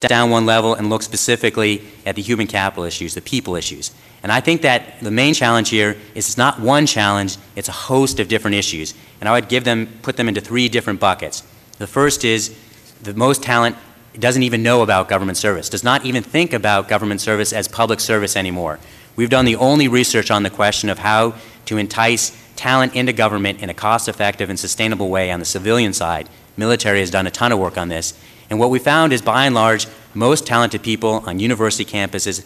down one level and look specifically at the human capital issues, the people issues. And I think that the main challenge here is it's not one challenge, it's a host of different issues. And I would put them into 3 different buckets. The first is the most talent doesn't even know about government service, does not even think about government service as public service anymore. We've done the only research on the question of how to entice talent into government in a cost-effective and sustainable way on the civilian side. Military has done a ton of work on this. And what we found is, by and large, most talented people on university campuses,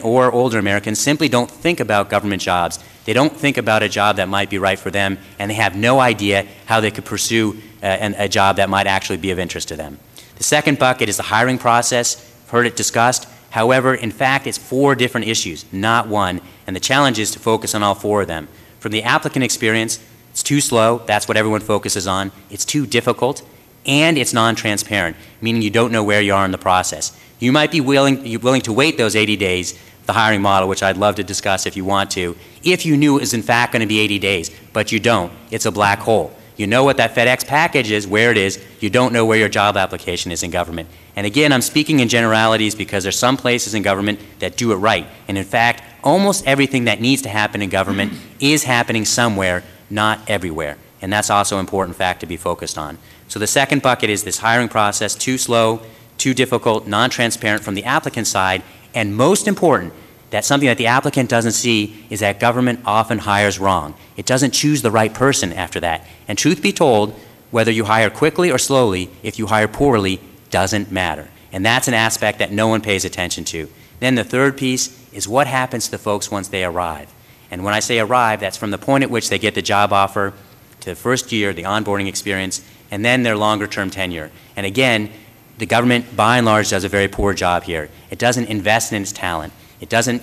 or older Americans, simply don't think about government jobs. They don't think about a job that might be right for them, and they have no idea how they could pursue a job that might actually be of interest to them. The second bucket is the hiring process. I've heard it discussed. However, in fact, it's 4 different issues, not one, and the challenge is to focus on all 4 of them. From the applicant experience, it's too slow. That's what everyone focuses on. It's too difficult. And it's non-transparent, meaning you don't know where you are in the process. You might be willing to wait those 80 days, the hiring model, which I'd love to discuss if you want to, if you knew it was in fact going to be 80 days, but you don't. It's a black hole. You know what that FedEx package is, where it is. You don't know where your job application is in government. And again, I'm speaking in generalities because there's some places in government that do it right. And in fact, almost everything that needs to happen in government is happening somewhere, not everywhere. And that's also an important fact to be focused on. So the second bucket is this hiring process, too slow, too difficult, non-transparent from the applicant side, and most important, that something that the applicant doesn't see is that government often hires wrong. It doesn't choose the right person after that. And truth be told, whether you hire quickly or slowly, if you hire poorly, doesn't matter. And that's an aspect that no one pays attention to. Then the third piece is what happens to the folks once they arrive. And when I say arrive, that's from the point at which they get the job offer to the first year, the onboarding experience, and then their longer-term tenure. And again, the government, by and large, does a very poor job here. It doesn't invest in its talent. It doesn't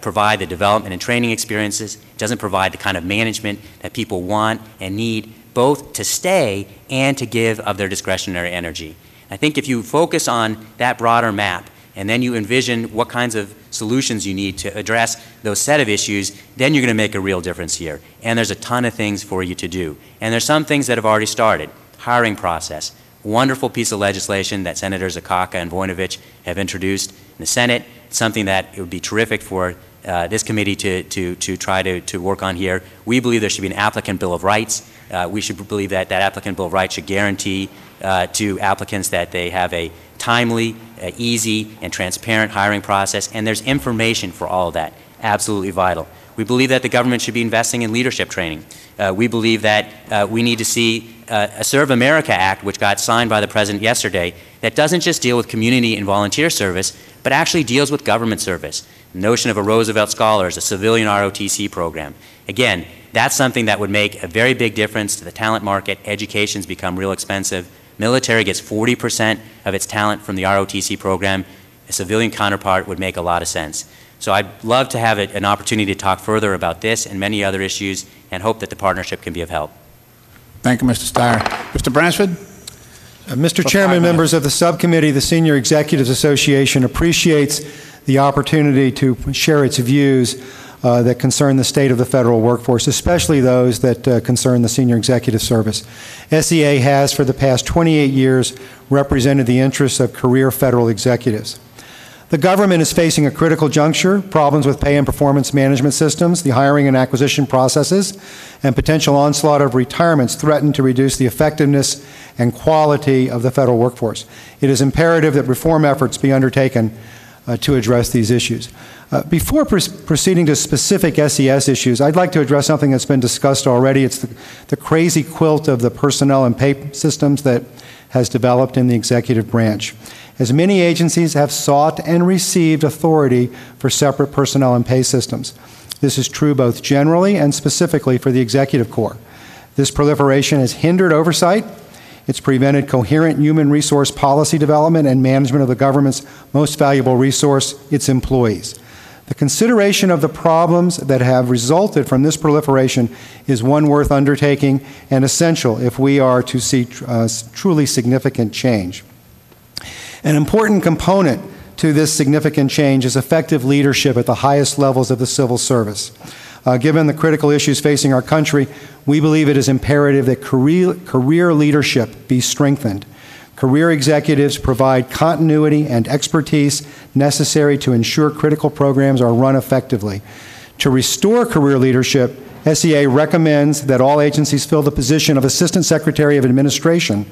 provide the development and training experiences. It doesn't provide the kind of management that people want and need, both to stay and to give of their discretionary energy. I think if you focus on that broader map, and then you envision what kinds of solutions you need to address those set of issues, then you're going to make a real difference here. And there's a ton of things for you to do. And there's some things that have already started. Hiring process, wonderful piece of legislation that Senators Akaka and Voinovich have introduced in the Senate. It's something that it would be terrific for this committee to try to work on here. We believe there should be an applicant bill of rights. We should believe that that applicant bill of rights should guarantee to applicants that they have a timely, easy, and transparent hiring process, and there's information for all of that. Absolutely vital. We believe that the government should be investing in leadership training. We believe that we need to see a Serve America Act, which got signed by the President yesterday, that doesn't just deal with community and volunteer service, but actually deals with government service. The notion of a Roosevelt Scholars, a civilian ROTC program. Again, that's something that would make a very big difference to the talent market. Education's become real expensive. Military gets 40% of its talent from the ROTC program. A civilian counterpart would make a lot of sense. So I'd love to have an opportunity to talk further about this and many other issues, and hope that the partnership can be of help. Thank you, Mr. Steyer. Mr. Bransford? Mr. Chairman, members of the subcommittee, the Senior Executives Association appreciates the opportunity to share its views that concern the state of the federal workforce, especially those that concern the Senior Executive Service. SEA has, for the past 28 years, represented the interests of career federal executives. The government is facing a critical juncture, problems with pay and performance management systems, the hiring and acquisition processes, and potential onslaught of retirements threaten to reduce the effectiveness and quality of the federal workforce. It is imperative that reform efforts be undertaken to address these issues. Before proceeding to specific SES issues, I'd like to address something that's been discussed already. It's the crazy quilt of the personnel and pay systems that has developed in the executive branch, as many agencies have sought and received authority for separate personnel and pay systems. This is true both generally and specifically for the executive corps. This proliferation has hindered oversight. It's prevented coherent human resource policy development and management of the government's most valuable resource, its employees. The consideration of the problems that have resulted from this proliferation is one worth undertaking and essential if we are to see truly significant change. An important component to this significant change is effective leadership at the highest levels of the civil service. Given the critical issues facing our country, we believe it is imperative that career leadership be strengthened. Career executives provide continuity and expertise necessary to ensure critical programs are run effectively. To restore career leadership, SEA recommends that all agencies fill the position of Assistant Secretary of Administration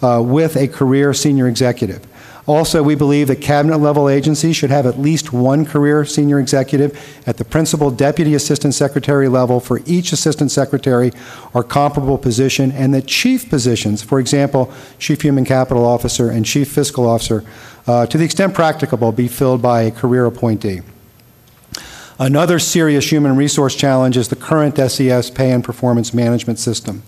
with a career senior executive. Also, we believe that cabinet-level agencies should have at least one career senior executive at the principal deputy assistant secretary level for each assistant secretary or comparable position, and that chief positions, for example, chief human capital officer and chief fiscal officer, to the extent practicable, be filled by a career appointee. Another serious human resource challenge is the current SES pay and performance management system.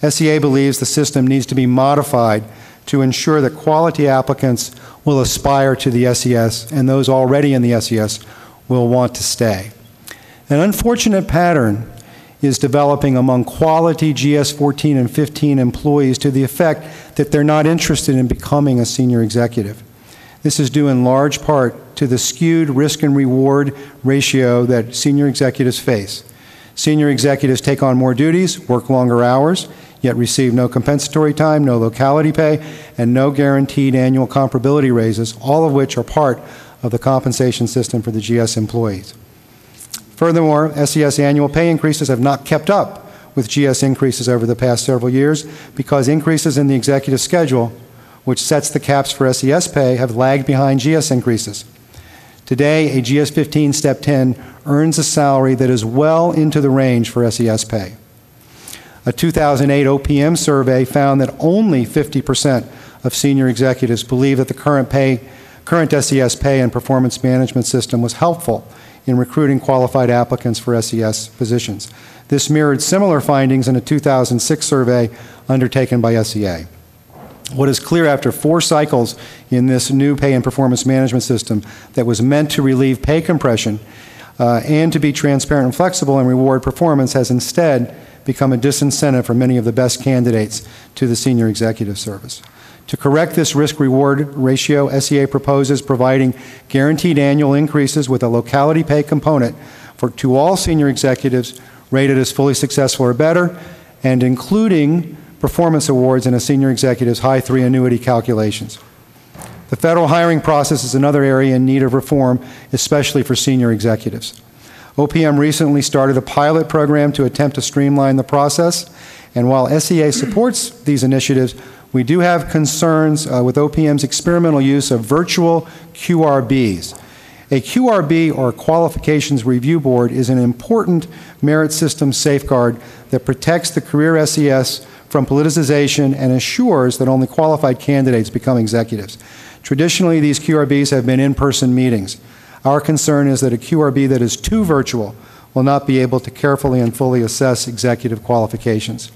SEA believes the system needs to be modified to ensure that quality applicants will aspire to the SES and those already in the SES will want to stay. An unfortunate pattern is developing among quality GS 14 and 15 employees to the effect that they're not interested in becoming a senior executive. This is due in large part to the skewed risk and reward ratio that senior executives face. Senior executives take on more duties, work longer hours, yet receive no compensatory time, no locality pay, and no guaranteed annual comparability raises, all of which are part of the compensation system for the GS employees. Furthermore, SES annual pay increases have not kept up with GS increases over the past several years because increases in the executive schedule, which sets the caps for SES pay, have lagged behind GS increases. Today, a GS 15 Step 10 earns a salary that is well into the range for SES pay. A 2008 OPM survey found that only 50% of senior executives believe that the current SES pay and performance management system was helpful in recruiting qualified applicants for SES positions. This mirrored similar findings in a 2006 survey undertaken by SEA. What is clear after 4 cycles in this new pay and performance management system that was meant to relieve pay compression and to be transparent and flexible and reward performance has instead become a disincentive for many of the best candidates to the senior executive service. To correct this risk-reward ratio, SEA proposes providing guaranteed annual increases with a locality pay component to all senior executives rated as fully successful or better, and including performance awards in a senior executive's high 3 annuity calculations. The federal hiring process is another area in need of reform, especially for senior executives. OPM recently started a pilot program to attempt to streamline the process, and while SEA supports these initiatives, we do have concerns with OPM's experimental use of virtual QRBs. A QRB, or Qualifications Review Board, is an important merit system safeguard that protects the career SES from politicization and assures that only qualified candidates become executives. Traditionally, these QRBs have been in-person meetings. Our concern is that a QRB that is too virtual will not be able to carefully and fully assess executive qualifications.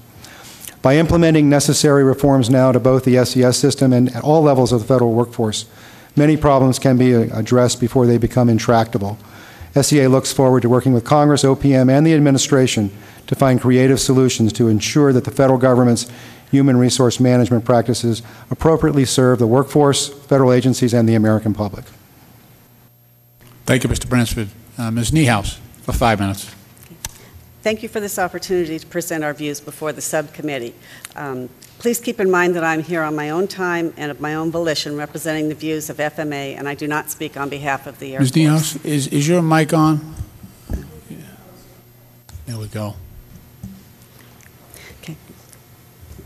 By implementing necessary reforms now to both the SES system and at all levels of the federal workforce, many problems can be addressed before they become intractable. SEA looks forward to working with Congress, OPM, and the administration to find creative solutions to ensure that the federal government's human resource management practices appropriately serve the workforce, federal agencies, and the American public. Thank you, Mr. Bransford. Ms. Niehaus, for 5 minutes. Thank you for this opportunity to present our views before the subcommittee. Please keep in mind that I'm here on my own time and of my own volition representing the views of FMA, and I do not speak on behalf of the Air Force. Ms. Niehaus, is your mic on? There we go. Okay.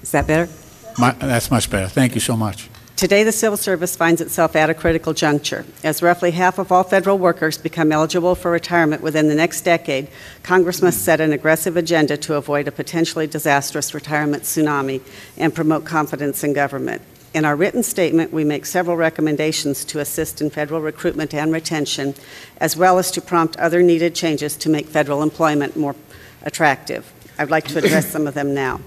Is that better? That's much better. Thank you so much. Today, the civil service finds itself at a critical juncture. As roughly half of all federal workers become eligible for retirement within the next decade, Congress must set an aggressive agenda to avoid a potentially disastrous retirement tsunami and promote confidence in government. In our written statement, we make several recommendations to assist in federal recruitment and retention, as well as to prompt other needed changes to make federal employment more attractive. I'd like to address some of them now.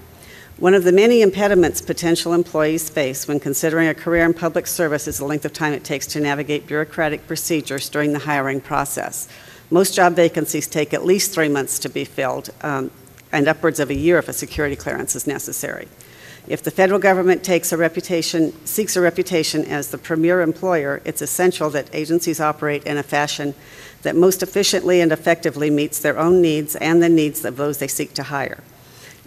One of the many impediments potential employees face when considering a career in public service is the length of time it takes to navigate bureaucratic procedures during the hiring process. Most job vacancies take at least 3 months to be filled, and upwards of a year if a security clearance is necessary. If the federal government seeks a reputation as the premier employer, it's essential that agencies operate in a fashion that most efficiently and effectively meets their own needs and the needs of those they seek to hire.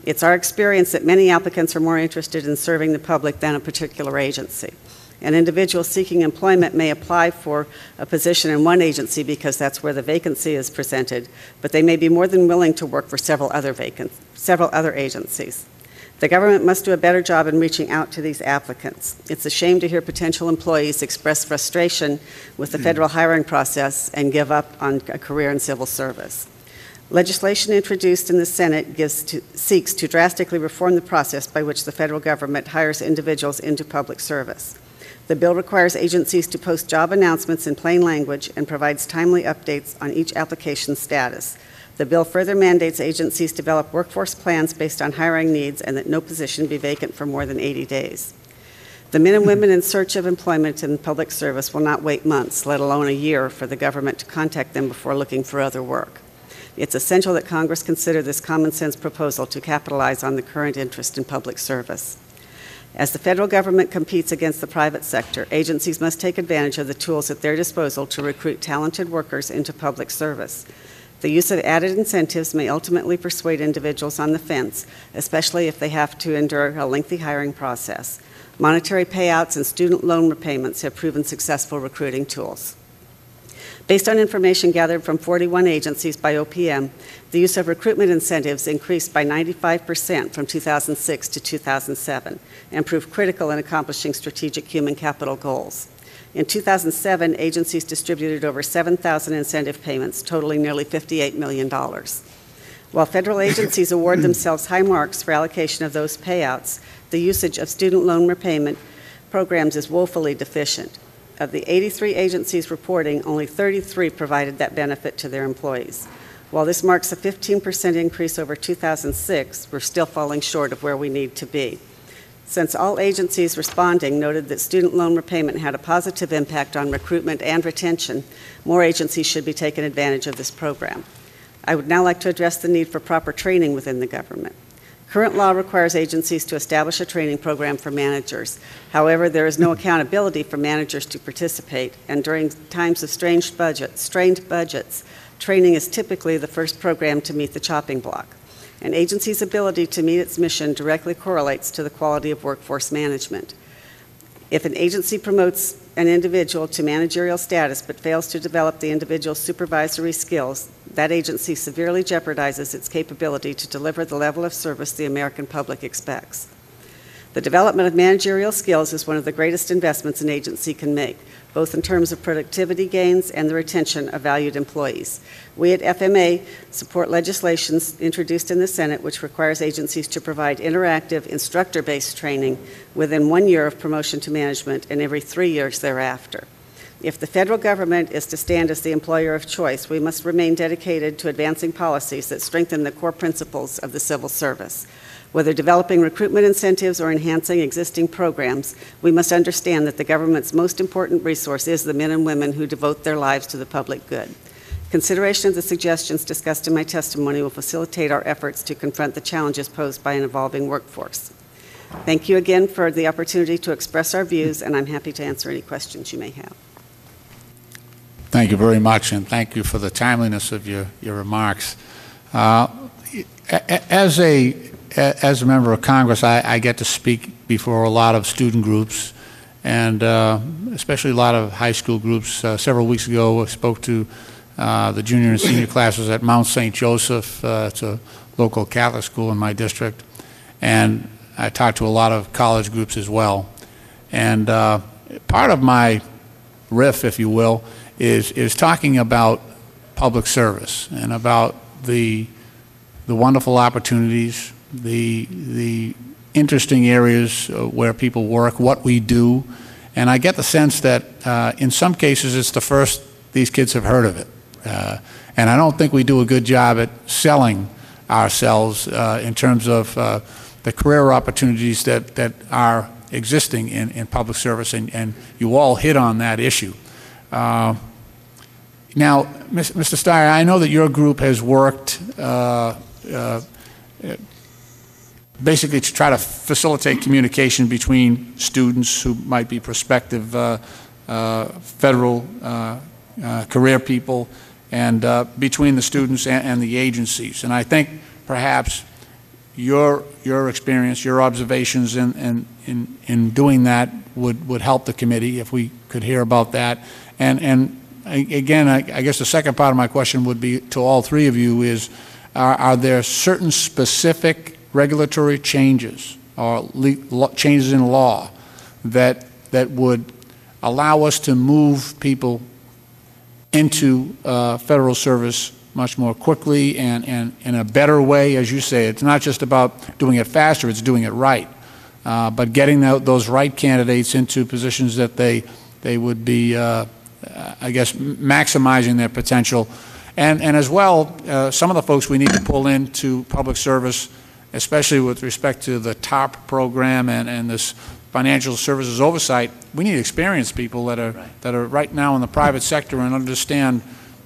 It's our experience that many applicants are more interested in serving the public than a particular agency. An individual seeking employment may apply for a position in one agency because that's where the vacancy is presented, but they may be more than willing to work for several other agencies. The government must do a better job in reaching out to these applicants. It's a shame to hear potential employees express frustration with the federal hiring process and give up on a career in civil service. Legislation introduced in the Senate seeks to drastically reform the process by which the federal government hires individuals into public service. The bill requires agencies to post job announcements in plain language and provides timely updates on each application's status. The bill further mandates agencies develop workforce plans based on hiring needs and that no position be vacant for more than 80 days. The men and women in search of employment in public service will not wait months, let alone a year, for the government to contact them before looking for other work. It's essential that Congress consider this common sense proposal to capitalize on the current interest in public service. As the federal government competes against the private sector, agencies must take advantage of the tools at their disposal to recruit talented workers into public service. The use of added incentives may ultimately persuade individuals on the fence, especially if they have to endure a lengthy hiring process. Monetary payouts and student loan repayments have proven successful recruiting tools. Based on information gathered from 41 agencies by OPM, the use of recruitment incentives increased by 95% from 2006 to 2007 and proved critical in accomplishing strategic human capital goals. In 2007, agencies distributed over 7,000 incentive payments, totaling nearly $58 million. While federal agencies award themselves high marks for allocation of those payouts, the usage of student loan repayment programs is woefully deficient. Of the 83 agencies reporting, only 33 provided that benefit to their employees. While this marks a 15% increase over 2006, we're still falling short of where we need to be. Since all agencies responding noted that student loan repayment had a positive impact on recruitment and retention, more agencies should be taking advantage of this program. I would now like to address the need for proper training within the government. Current law requires agencies to establish a training program for managers. However, there is no accountability for managers to participate, and during times of strained budgets, training is typically the first program to meet the chopping block. An agency's ability to meet its mission directly correlates to the quality of workforce management. If an agency promotes an individual to managerial status but fails to develop the individual's supervisory skills, that agency severely jeopardizes its capability to deliver the level of service the American public expects. The development of managerial skills is one of the greatest investments an agency can make, both in terms of productivity gains and the retention of valued employees. We at FMA support legislation introduced in the Senate which requires agencies to provide interactive, instructor-based training within 1 year of promotion to management and every 3 years thereafter. If the federal government is to stand as the employer of choice, we must remain dedicated to advancing policies that strengthen the core principles of the civil service. Whether developing recruitment incentives or enhancing existing programs, we must understand that the government's most important resource is the men and women who devote their lives to the public good. Consideration of the suggestions discussed in my testimony will facilitate our efforts to confront the challenges posed by an evolving workforce. Thank you again for the opportunity to express our views, and I'm happy to answer any questions you may have. Thank you very much, and thank you for the timeliness of your remarks. As a member of Congress, I get to speak before a lot of student groups, and especially a lot of high school groups. Several weeks ago, I spoke to the junior and senior classes at Mount St. Joseph. It's a local Catholic school in my district, and I talked to a lot of college groups as well. And part of my riff, if you will, is talking about public service and about the wonderful opportunities, the interesting areas where people work, what we do. And I get the sense that in some cases it's the first these kids have heard of it. And I don't think we do a good job at selling ourselves in terms of the career opportunities that are existing in public service, and you all hit on that issue. Now, Mr. Steyer, I know that your group has worked basically to try to facilitate communication between students who might be prospective federal career people and between the students and the agencies. And I think perhaps your experience, your observations in doing that would help the committee if we could hear about that. And again, I guess the second part of my question would be to all three of you is, are there certain specific regulatory changes or changes in law that would allow us to move people into federal service much more quickly and in a better way? As you say, it's not just about doing it faster, it's doing it right. But getting those right candidates into positions that they would be, I guess, maximizing their potential. And as well, some of the folks we need to pull into public service, especially with respect to the TARP program and this financial services oversight, we need experienced people that are right now in the private sector and understand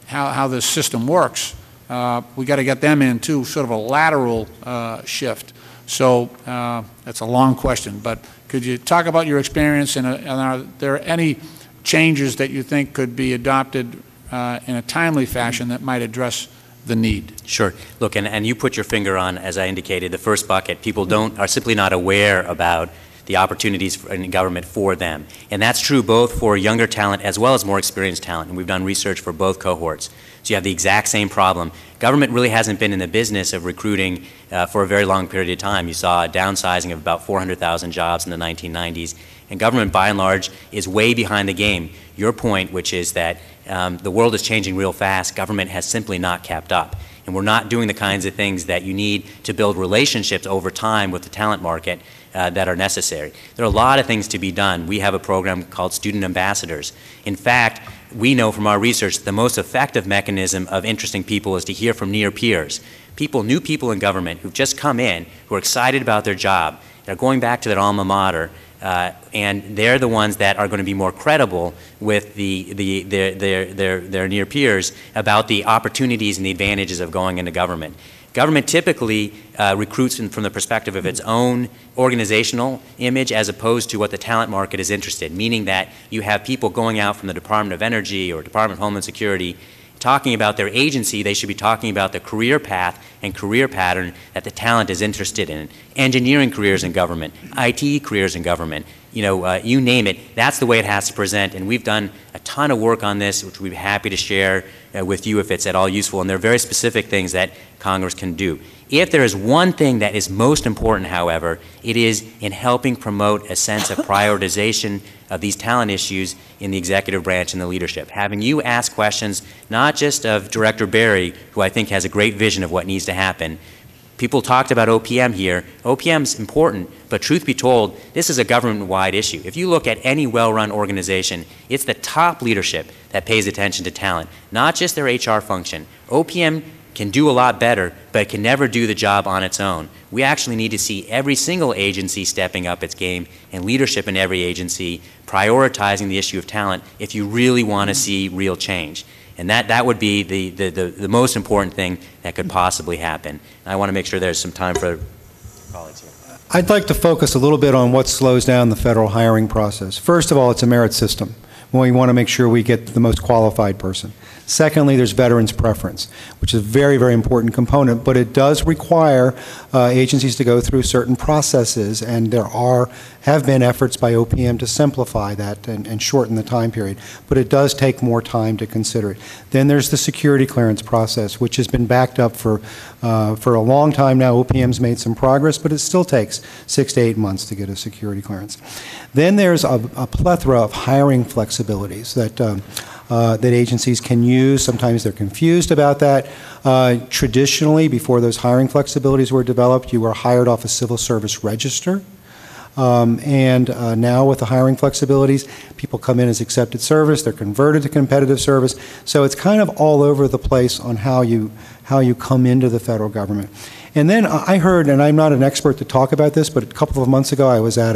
how this system works. We got to get them in too, sort of a lateral shift. So that's a long question, but could you talk about your experience, and are there any changes that you think could be adopted in a timely fashion that might address the need? Sure. Look, and you put your finger on, as I indicated, the first bucket. People are simply not aware about the opportunities in government for them. And that's true both for younger talent as well as more experienced talent. And we've done research for both cohorts. So you have the exact same problem. Government really hasn't been in the business of recruiting for a very long period of time. You saw a downsizing of about 400,000 jobs in the 1990s. And government, by and large, is way behind the game. Your point, which is that the world is changing real fast, government has simply not kept up. And we're not doing the kinds of things that you need to build relationships over time with the talent market that are necessary. There are a lot of things to be done. We have a program called Student Ambassadors. In fact, we know from our research that the most effective mechanism of interesting people is to hear from near peers. New people in government who've just come in, who are excited about their job, they're going back to their alma mater, and they're the ones that are going to be more credible with their near peers about the opportunities and the advantages of going into government. Government typically recruits from the perspective of its own organizational image as opposed to what the talent market is interested, meaning that you have people going out from the Department of Energy or Department of Homeland Security talking about their agency. They should be talking about the career path and career pattern that the talent is interested in. Engineering careers in government, IT careers in government, you name it. That's the way it has to present, and we've done a ton of work on this, which we'd be happy to share with you if it's at all useful, and there are very specific things that Congress can do. If there is one thing that is most important, however, it is in helping promote a sense of prioritization of these talent issues in the executive branch and the leadership. Having you ask questions, not just of Director Berry, who I think has a great vision of what needs to happen. People talked about OPM here. OPM's important, but truth be told, this is a government-wide issue. If you look at any well-run organization, it's the top leadership that pays attention to talent, not just their HR function. OPM can do a lot better, but it can never do the job on its own. We actually need to see every single agency stepping up its game and leadership in every agency prioritizing the issue of talent if you really want to see real change. And that would be the most important thing that could possibly happen. And I want to make sure there's some time for colleagues here. I'd like to focus a little bit on what slows down the federal hiring process. First of all, it's a merit system. We want to make sure we get the most qualified person. Secondly, there's veterans preference, which is a very, very important component, but it does require agencies to go through certain processes, and there have been efforts by OPM to simplify that and shorten the time period, but it does take more time to consider it. Then there's the security clearance process, which has been backed up for a long time now. OPM's made some progress, but it still takes 6 to 8 months to get a security clearance. Then there's a plethora of hiring flexibilities that agencies can use. Sometimes they're confused about that. Traditionally, before those hiring flexibilities were developed, you were hired off a civil service register. Now with the hiring flexibilities, people come in as accepted service, they're converted to competitive service. So it's kind of all over the place on how you come into the federal government. And then I heard, and I'm not an expert to talk about this, but a couple of months ago I was at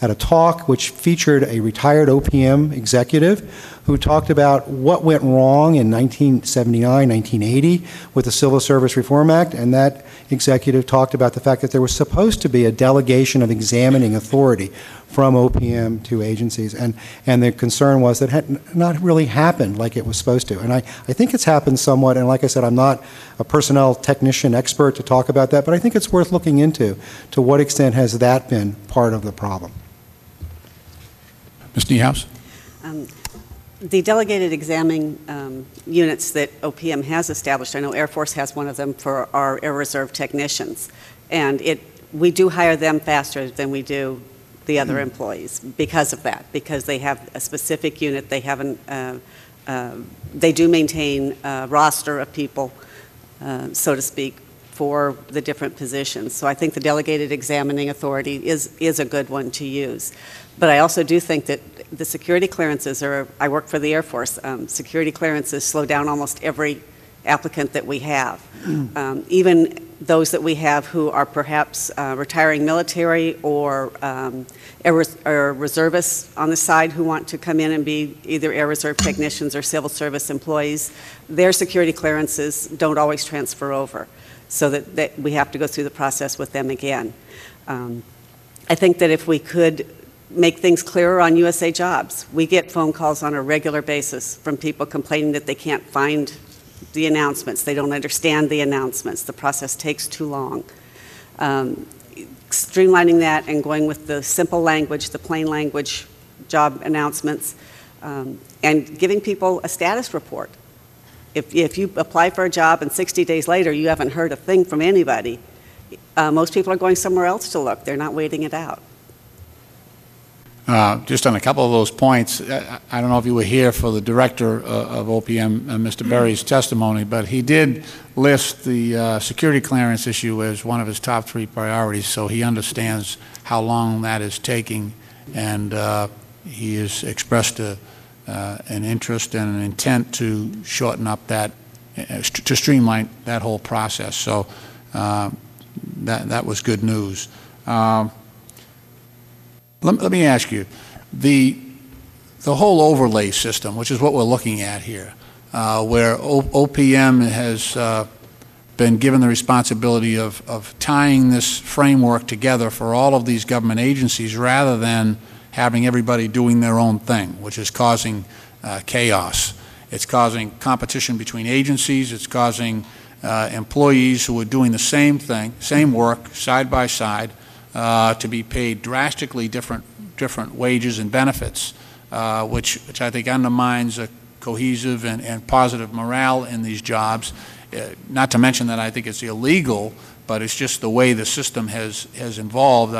a talk which featured a retired OPM executive who talked about what went wrong in 1979, 1980 with the Civil Service Reform Act, and that executive talked about the fact that there was supposed to be a delegation of examining authority from OPM to agencies, and the concern was that it had not really happened like it was supposed to. And I think it's happened somewhat, and like I said, I'm not a personnel technician expert to talk about that, but I think it's worth looking into. To what extent has that been part of the problem? Ms. Niehaus? The delegated examining units that OPM has established, I know Air Force has one of them for our Air Reserve technicians, and we do hire them faster than we do the other employees because of that, because they have a specific unit. They haven't. They do maintain a roster of people, so to speak, for the different positions. So I think the delegated examining authority is a good one to use. But I also do think that the security clearances are, I work for the Air Force, security clearances slow down almost every applicant that we have. Even those that we have who are perhaps retiring military or reservists on the side who want to come in and be either Air Reserve technicians or civil service employees, their security clearances don't always transfer over, so that we have to go through the process with them again. I think that if we could make things clearer on USA Jobs, we get phone calls on a regular basis from people complaining that they can't find the announcements. They don't understand the announcements. The process takes too long. Streamlining that and going with the simple language, the plain language job announcements, and giving people a status report. If you apply for a job and 60 days later you haven't heard a thing from anybody, most people are going somewhere else to look. They're not waiting it out. Just on a couple of those points, I don't know if you were here for the director of OPM, Mr. Berry's testimony, but he did list the security clearance issue as one of his top 3 priorities, so he understands how long that is taking, and he has expressed an interest and an intent to shorten up that, to streamline that whole process. So that was good news. Let me ask you, the whole overlay system, which is what we're looking at here, where OPM has been given the responsibility of tying this framework together for all of these government agencies rather than having everybody doing their own thing, which is causing chaos. It's causing competition between agencies. It's causing employees who are doing the same thing, same work, side by side, to be paid drastically different wages and benefits, which I think undermines a cohesive and positive morale in these jobs. Not to mention that I think it's illegal, but it's just the way the system has evolved.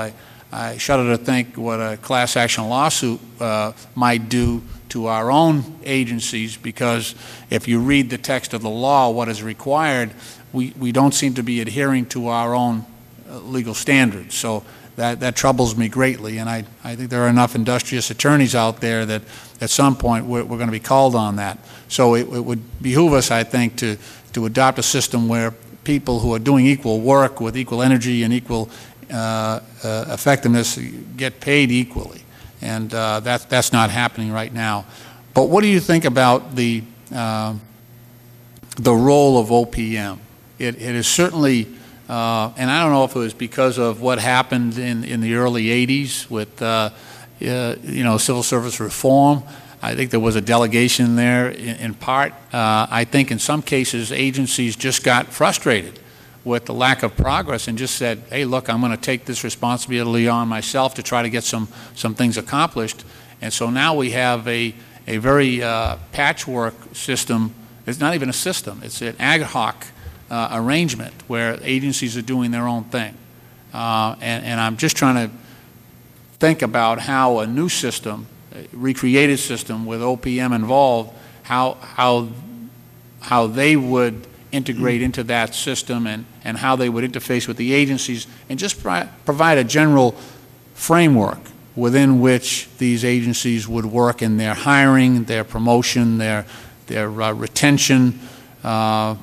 I shudder to think what a class action lawsuit might do to our own agencies, because if you read the text of the law, what is required, we don't seem to be adhering to our own legal standards. So that troubles me greatly, and I think there are enough industrious attorneys out there that at some point we're going to be called on that. So it would behoove us, I think, to adopt a system where people who are doing equal work with equal energy and equal effectiveness get paid equally, and that's not happening right now. But what do you think about the role of OPM? It is certainly, and I don't know if it was because of what happened in the early 80s with civil service reform. I think there was a delegation there in part. I think in some cases agencies just got frustrated with the lack of progress and just said, hey, look, I'm going to take this responsibility on myself to try to get some things accomplished. And so now we have a very patchwork system. It's not even a system. It's an ad hoc arrangement where agencies are doing their own thing. And I'm just trying to think about how a new system, a recreated system with OPM involved, how they would integrate into that system and how they would interface with the agencies, and just provide a general framework within which these agencies would work in their hiring, their promotion, their retention, all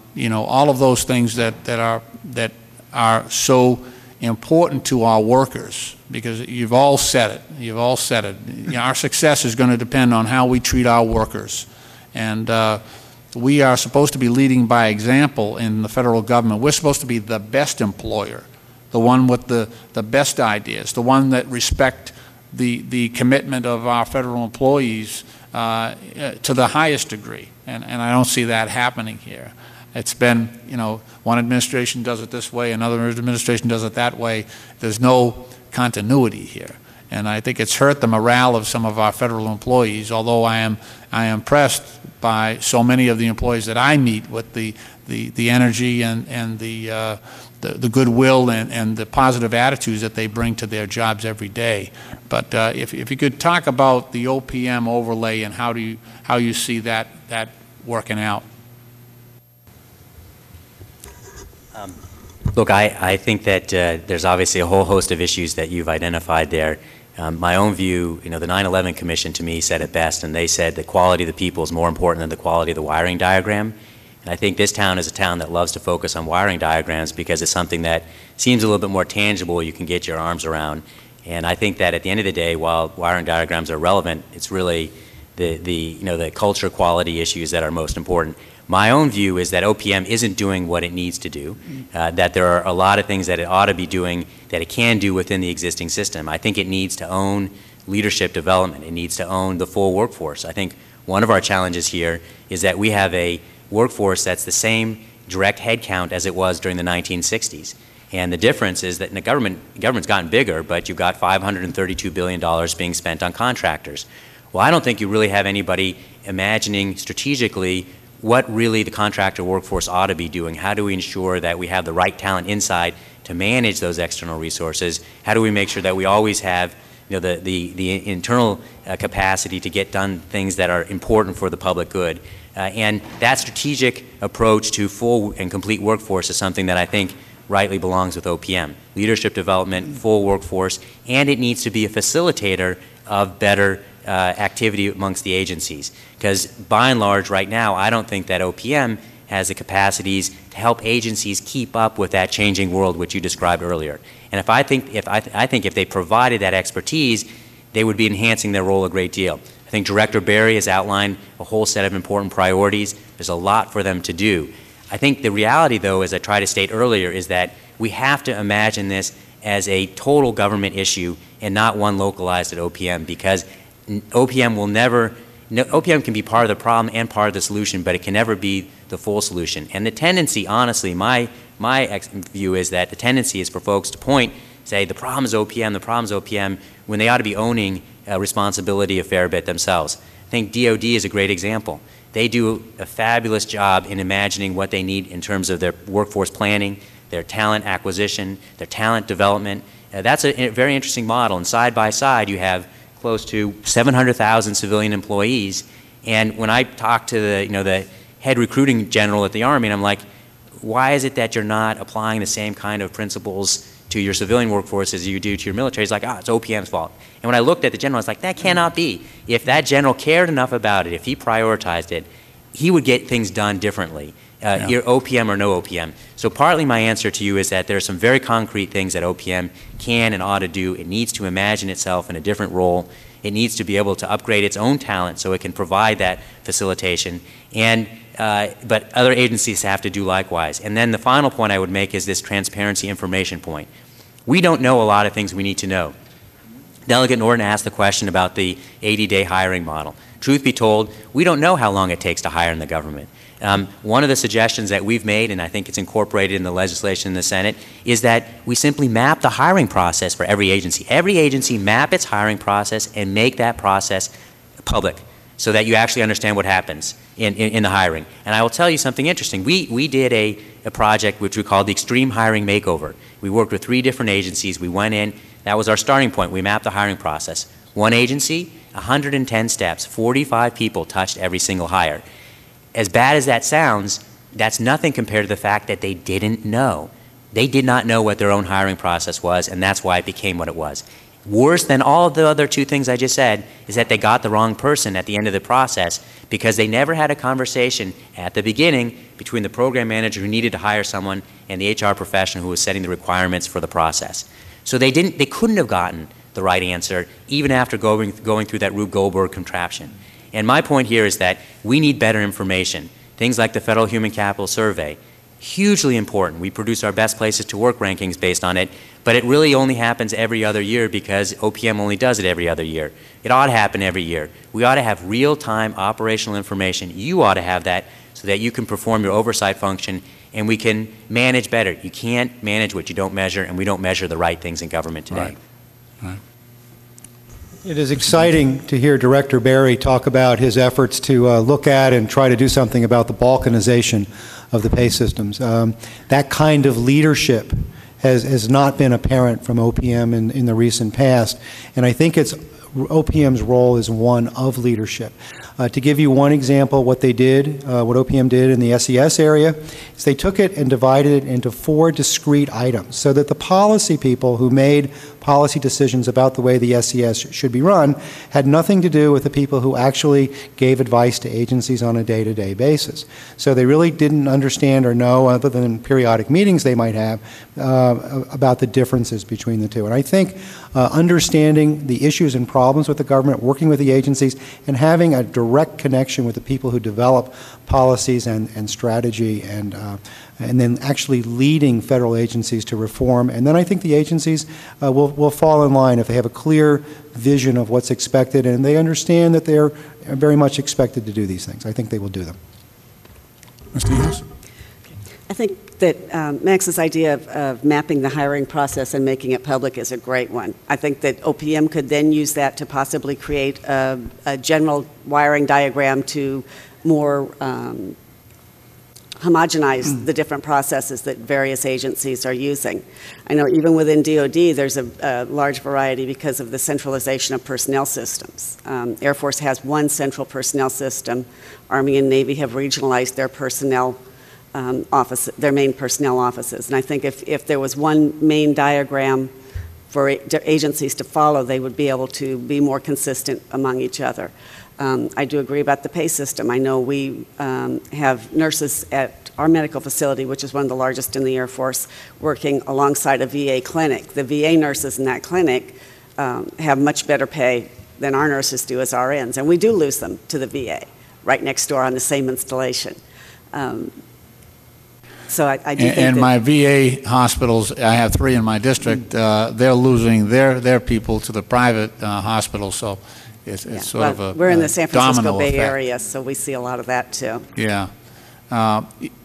of those things that are so important to our workers, because you've all said it. You've all said it. You know, our success is going to depend on how we treat our workers. And we are supposed to be leading by example in the federal government. We're supposed to be the best employer, the one with the best ideas, the one that respect the commitment of our federal employees to the highest degree. And I don't see that happening here. It's been, you know, one administration does it this way, another administration does it that way. There's no continuity here. And I think it's hurt the morale of some of our federal employees, although I am impressed by so many of the employees that I meet with the energy and the goodwill and the positive attitudes that they bring to their jobs every day. But if you could talk about the OPM overlay and how you see that working out. Look, I think that there's obviously a whole host of issues that you've identified there. My own view, you know, the 9/11 Commission to me said it best, and they said the quality of the people is more important than the quality of the wiring diagram. And I think this town is a town that loves to focus on wiring diagrams because it's something that seems a little bit more tangible, you can get your arms around. And I think that at the end of the day, while wiring diagrams are relevant, it's really the culture quality issues that are most important. My own view is that OPM isn't doing what it needs to do, that there are a lot of things that it ought to be doing that it can do within the existing system. I think it needs to own leadership development. It needs to own the full workforce. I think one of our challenges here is that we have a workforce that's the same direct headcount as it was during the 1960s. And the difference is that the government's gotten bigger, but you've got $532 billion being spent on contractors. Well, I don't think you really have anybody imagining strategically what really the contractor workforce ought to be doing. How do we ensure that we have the right talent inside to manage those external resources? How do we make sure that we always have, you know, the internal capacity to get done things that are important for the public good? And that strategic approach to full and complete workforce is something that I think rightly belongs with OPM. Leadership development, full workforce, and it needs to be a facilitator of better activity amongst the agencies. Because by and large right now, I don't think that OPM has the capacities to help agencies keep up with that changing world which you described earlier. And I think if they provided that expertise, they would be enhancing their role a great deal. I think Director Berry has outlined a whole set of important priorities. There's a lot for them to do. I think the reality, though, as I tried to state earlier, is that we have to imagine this as a total government issue and not one localized at OPM, because OPM will never, OPM can be part of the problem and part of the solution, but it can never be the full solution. And the tendency, honestly, my view is that the tendency is for folks to say the problem is OPM, when they ought to be owning responsibility a fair bit themselves. I think DOD is a great example. They do a fabulous job in imagining what they need in terms of their workforce planning, their talent acquisition, their talent development. That's a very interesting model, and side by side you have close to 700,000 civilian employees. And when I talk to the head recruiting general at the Army, and I'm like, why is it that you're not applying the same kind of principles to your civilian workforce as you do to your military? He's like, it's OPM's fault. And when I looked at the general, I was like, that cannot be. If that general cared enough about it, if he prioritized it, he would get things done differently, either OPM or no OPM. So partly my answer to you is that there are some very concrete things that OPM can and ought to do. It needs to imagine itself in a different role. It needs to be able to upgrade its own talent so it can provide that facilitation. And but other agencies have to do likewise. And then the final point I would make is this transparency information point. We don't know a lot of things we need to know. Delegate Norton asked the question about the 80-day hiring model. Truth be told, we don't know how long it takes to hire in the government. One of the suggestions that we've made, and I think it's incorporated in the legislation in the Senate, is that we simply map the hiring process for every agency. Every agency map its hiring process and make that process public so that you actually understand what happens in the hiring. And I will tell you something interesting. We did a project which we called the Extreme Hiring Makeover. We worked with 3 different agencies. We went in. That was our starting point. We mapped the hiring process. One agency, 110 steps, 45 people touched every single hire. As bad as that sounds, that's nothing compared to the fact that they didn't know. They did not know what their own hiring process was, and that's why it became what it was. Worse than all of the other 2 things I just said is that they got the wrong person at the end of the process because they never had a conversation at the beginning between the program manager who needed to hire someone and the HR professional who was setting the requirements for the process. So they couldn't have gotten the right answer even after going through that Rube Goldberg contraption. And my point here is that we need better information. Things like the Federal Human Capital Survey, hugely important. We produce our best places to work rankings based on it, but it really only happens every other year because OPM only does it every other year. It ought to happen every year. We ought to have real-time operational information. You ought to have that so that you can perform your oversight function and we can manage better. You can't manage what you don't measure, and we don't measure the right things in government today. Right. Right. It is exciting to hear Director Berry talk about his efforts to look at and try to do something about the balkanization of the pay systems. That kind of leadership has not been apparent from OPM in the recent past, and I think OPM's role is one of leadership. To give you one example, what OPM did in the SES area is they took it and divided it into 4 discrete items so that the policy people who made policy decisions about the way the SES should be run had nothing to do with the people who actually gave advice to agencies on a day-to-day basis. So they really didn't understand or know, other than periodic meetings they might have, about the differences between the two. And I think understanding the issues and problems with the government, working with the agencies, and having a direct connection with the people who develop policies and strategy, and then actually leading federal agencies to reform. And then I think the agencies will fall in line if they have a clear vision of what's expected and they understand that they're very much expected to do these things. I think they will do them. Mr. Hughes? I think that Max's idea of mapping the hiring process and making it public is a great one. I think that OPM could then use that to possibly create a general wiring diagram to more homogenize the different processes that various agencies are using. I know even within DOD there's a large variety because of the centralization of personnel systems. Air Force has one central personnel system. Army and Navy have regionalized their personnel their main personnel offices. And I think if there was one main diagram for agencies to follow, they would be able to be more consistent among each other. I do agree about the pay system. I know we have nurses at our medical facility, which is one of the largest in the Air Force, working alongside a VA clinic. The VA nurses in that clinic have much better pay than our nurses do as RNs, and we do lose them to the VA, right next door on the same installation. So I do think and that my VA hospitals, I have 3 in my district, they're losing their people to the private hospitals, so it's sort of a we're in the San Francisco domino Bay effect. Area, so we see a lot of that too. Yeah.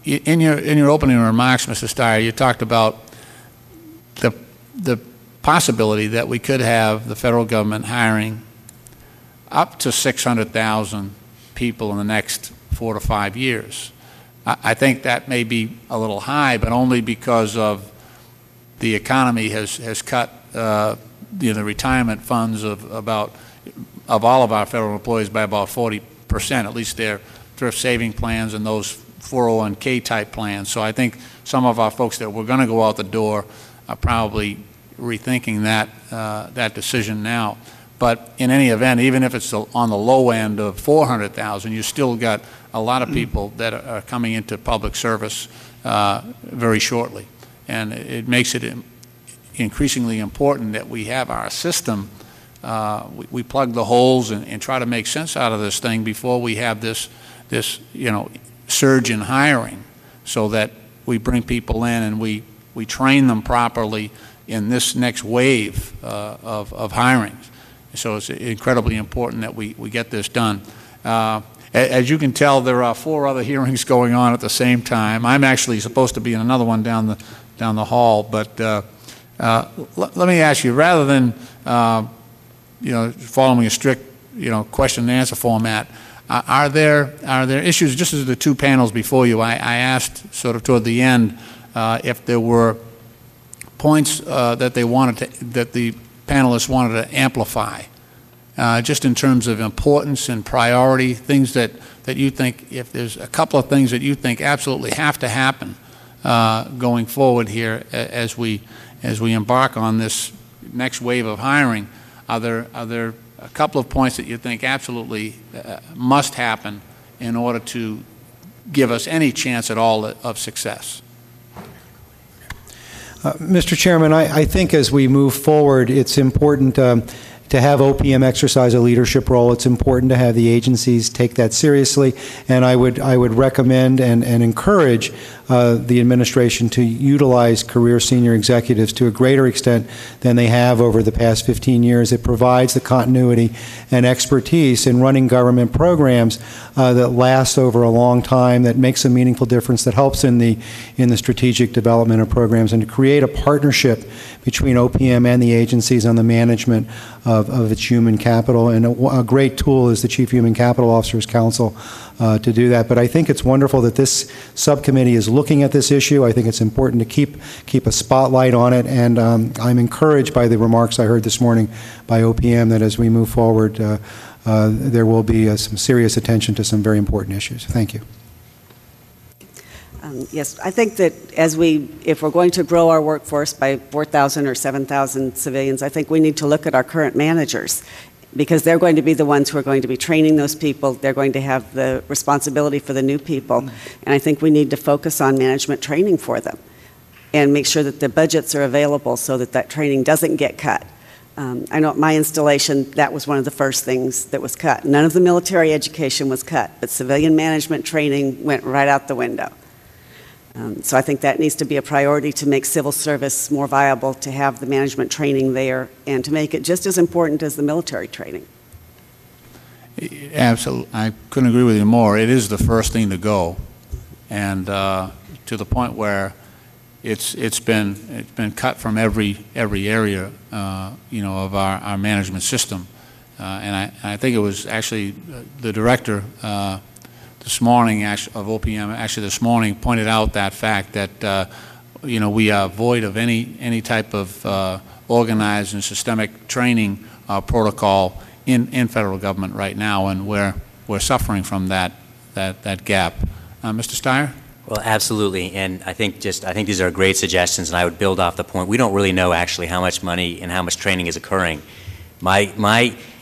In your opening remarks, Mr. Steyer, you talked about the possibility that we could have the federal government hiring up to 600,000 people in the next 4 to 5 years. I think that may be a little high, but only because of the economy has cut the retirement funds of all of our federal employees by about 40%, at least their thrift saving plans and those 401k type plans. So I think some of our folks that were going to go out the door are probably rethinking that decision now. But in any event, even if it's on the low end of 400,000, you still got a lot of people that are coming into public service very shortly. And it makes it increasingly important that we have our system, we plug the holes and try to make sense out of this thing before we have this surge in hiring, so that we bring people in and we train them properly in this next wave of hiring. So it's incredibly important that we get this done. As you can tell, there are 4 other hearings going on at the same time. I'm actually supposed to be in another one down the hall, but let me ask you, rather than following a strict question and answer format, are there issues? Just as the 2 panels before you, I asked sort of toward the end if there were points that the panelists wanted to amplify, just in terms of importance and priority, things that you think, if there's a couple of things that you think absolutely have to happen going forward here as we embark on this next wave of hiring, are there a couple of points that you think absolutely must happen in order to give us any chance at all of success? Mr. Chairman, I think as we move forward, it's important to have OPM exercise a leadership role. It's important to have the agencies take that seriously, and I would recommend and encourage the administration to utilize career senior executives to a greater extent than they have over the past 15 years. It provides the continuity and expertise in running government programs that last over a long time, that makes a meaningful difference, that helps in the strategic development of programs, and to create a partnership between OPM and the agencies on the management of its human capital. And a great tool is the Chief Human Capital Officers Council to do that. But I think it's wonderful that this subcommittee is looking at this issue. I think it's important to keep a spotlight on it, and I'm encouraged by the remarks I heard this morning by OPM that as we move forward, there will be some serious attention to some very important issues. Thank you. Yes, I think that if we're going to grow our workforce by 4,000 or 7,000 civilians, I think we need to look at our current managers, because they're going to be the ones who are going to be training those people. They're going to have the responsibility for the new people. And I think we need to focus on management training for them and make sure that the budgets are available so that that training doesn't get cut. I know at my installation, that was one of the first things that was cut. None of the military education was cut, but civilian management training went right out the window. So I think that needs to be a priority to make civil service more viable, to have the management training there, and to make it just as important as the military training. Absolutely. I couldn't agree with you more. It is the first thing to go, and to the point where it's been cut from every area, of our management system. And I think it was actually the director this morning of OPM, this morning, pointed out that fact that we are void of any type of organized and systemic training protocol in federal government right now, and we're suffering from that gap. Mr. Steyer? Well, absolutely, and I think these are great suggestions, and I would build off the point. We don't really know actually how much money and how much training is occurring.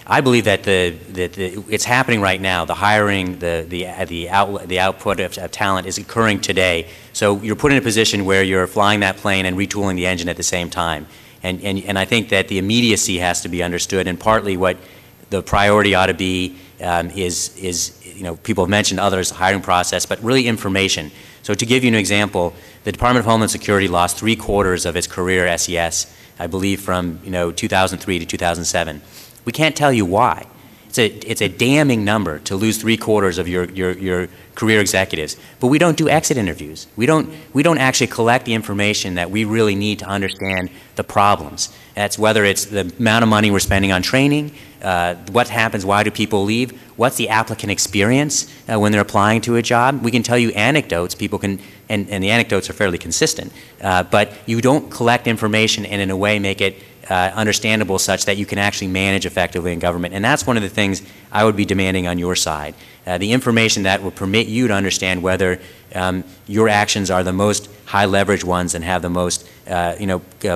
I believe that it's happening right now. The hiring, the output of talent is occurring today. So you're put in a position where you're flying that plane and retooling the engine at the same time. And I think that the immediacy has to be understood, and partly what the priority ought to be is people have mentioned others, hiring process, but really information. So to give you an example, the Department of Homeland Security lost 3/4 of its career SES, I believe, from 2003 to 2007. We can't tell you why. It's a damning number to lose 3/4 of your career executives. But we don't do exit interviews. We don't actually collect the information that we really need to understand the problems. That's whether it's the amount of money we're spending on training, what happens, why do people leave, what's the applicant experience when they're applying to a job. We can tell you anecdotes, people can, and the anecdotes are fairly consistent, but you don't collect information and in a way make it understandable such that you can actually manage effectively in government. And that's one of the things I would be demanding on your side. The information that will permit you to understand whether your actions are the most high leverage ones and have the most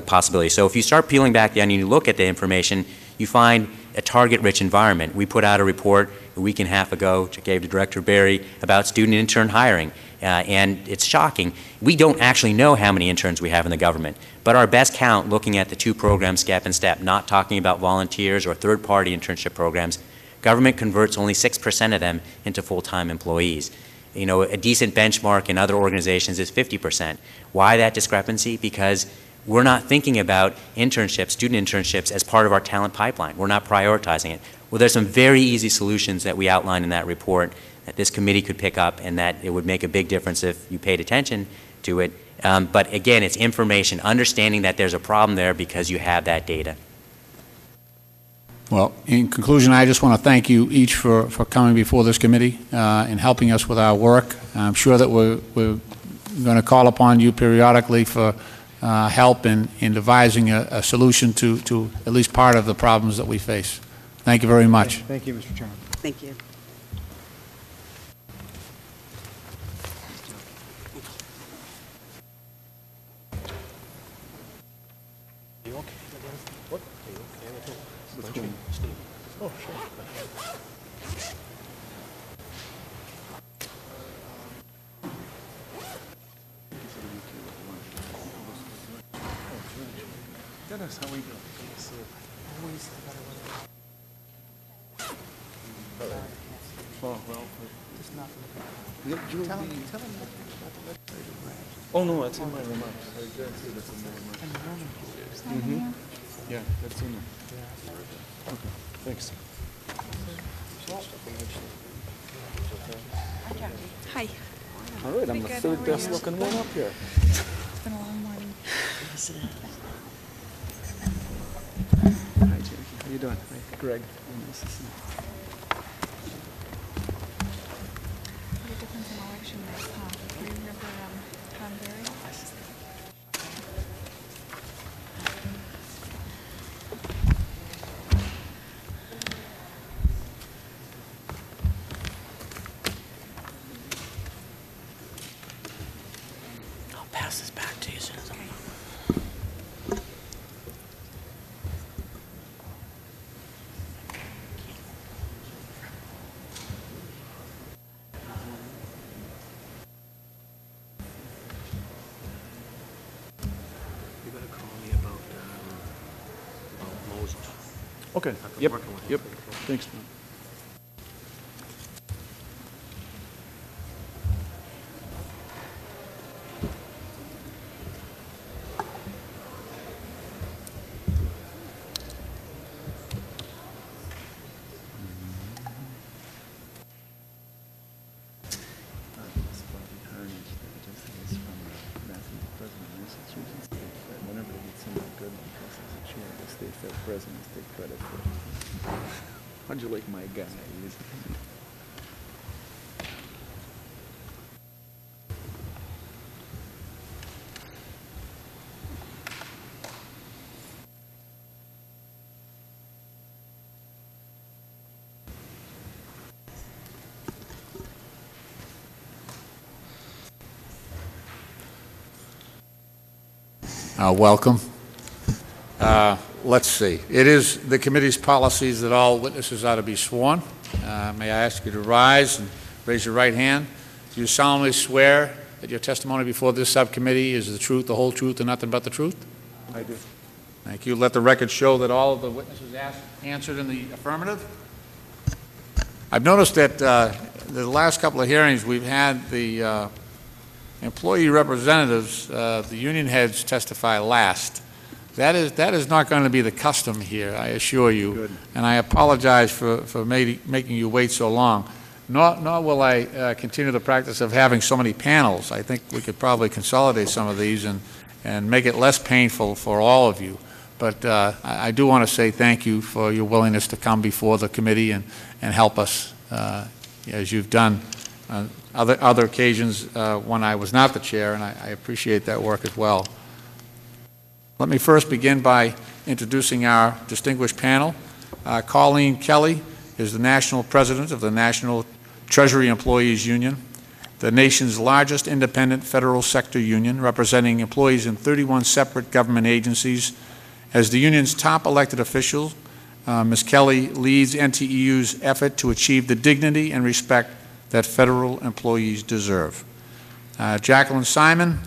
possibilities. So if you start peeling back the onion, you look at the information, you find a target-rich environment. We put out a report a week and a half ago, which I gave to Director Berry, about student intern hiring. And it's shocking. We don't actually know how many interns we have in the government, but our best count, looking at the two programs, SCEP and STEP, not talking about volunteers or third-party internship programs, government converts only 6% of them into full-time employees. A decent benchmark in other organizations is 50%. Why that discrepancy? Because we're not thinking about internships, student internships, as part of our talent pipeline. We're not prioritizing it. Well, there's some very easy solutions that we outline in that report that this committee could pick up, and that it would make a big difference if you paid attention to it. But again, it's information, understanding that there's a problem there because you have that data. Well, in conclusion, I just want to thank you each for coming before this committee and helping us with our work. I'm sure that we're going to call upon you periodically for help in devising a solution to at least part of the problems that we face. Thank you very much. Thank you, Mr. Chairman. Thank you. Dennis, how are we doing? Oh, well. Oh, no, that's in my remarks. I guarantee that's in my remarks. Yeah, that's in there. Okay, thanks. Hi. All right, I'm the third best looking one up here. It's been a long morning. Hi, Jackie. How you doing? Hi, Greg. Nice to see you. What a difference in election night, huh? Do you remember Tom Berry? I'll pass this back to you soon as I'm done. You gotta call me about Moses. Okay, I've been yep, working with him. yep. Thanks, man. Whenever he gets something good, because as a chair, the state Fed presidents take credit for it. How'd you like my guy? Welcome. Let's see. It is the committee's policies that all witnesses are to be sworn. May I ask you to rise and raise your right hand? Do you solemnly swear that your testimony before this subcommittee is the truth, the whole truth, and nothing but the truth? I do. Thank you. Let the record show that all of the witnesses answered in the affirmative. I've noticed that the last couple of hearings we've had the employee representatives, the union heads testify last. That is not going to be the custom here, I assure you. Good. And I apologize for making you wait so long. Nor will I continue the practice of having so many panels. I think we could probably consolidate some of these and make it less painful for all of you. But I do want to say thank you for your willingness to come before the committee and help us as you've done on other occasions when I was not the chair, and I appreciate that work as well. Let me first begin by introducing our distinguished panel. Colleen Kelly is the National President of the National Treasury Employees Union, the nation's largest independent federal sector union, representing employees in 31 separate government agencies. As the union's top elected official, Ms. Kelly leads NTEU's effort to achieve the dignity and respect that federal employees deserve. Jacqueline Simon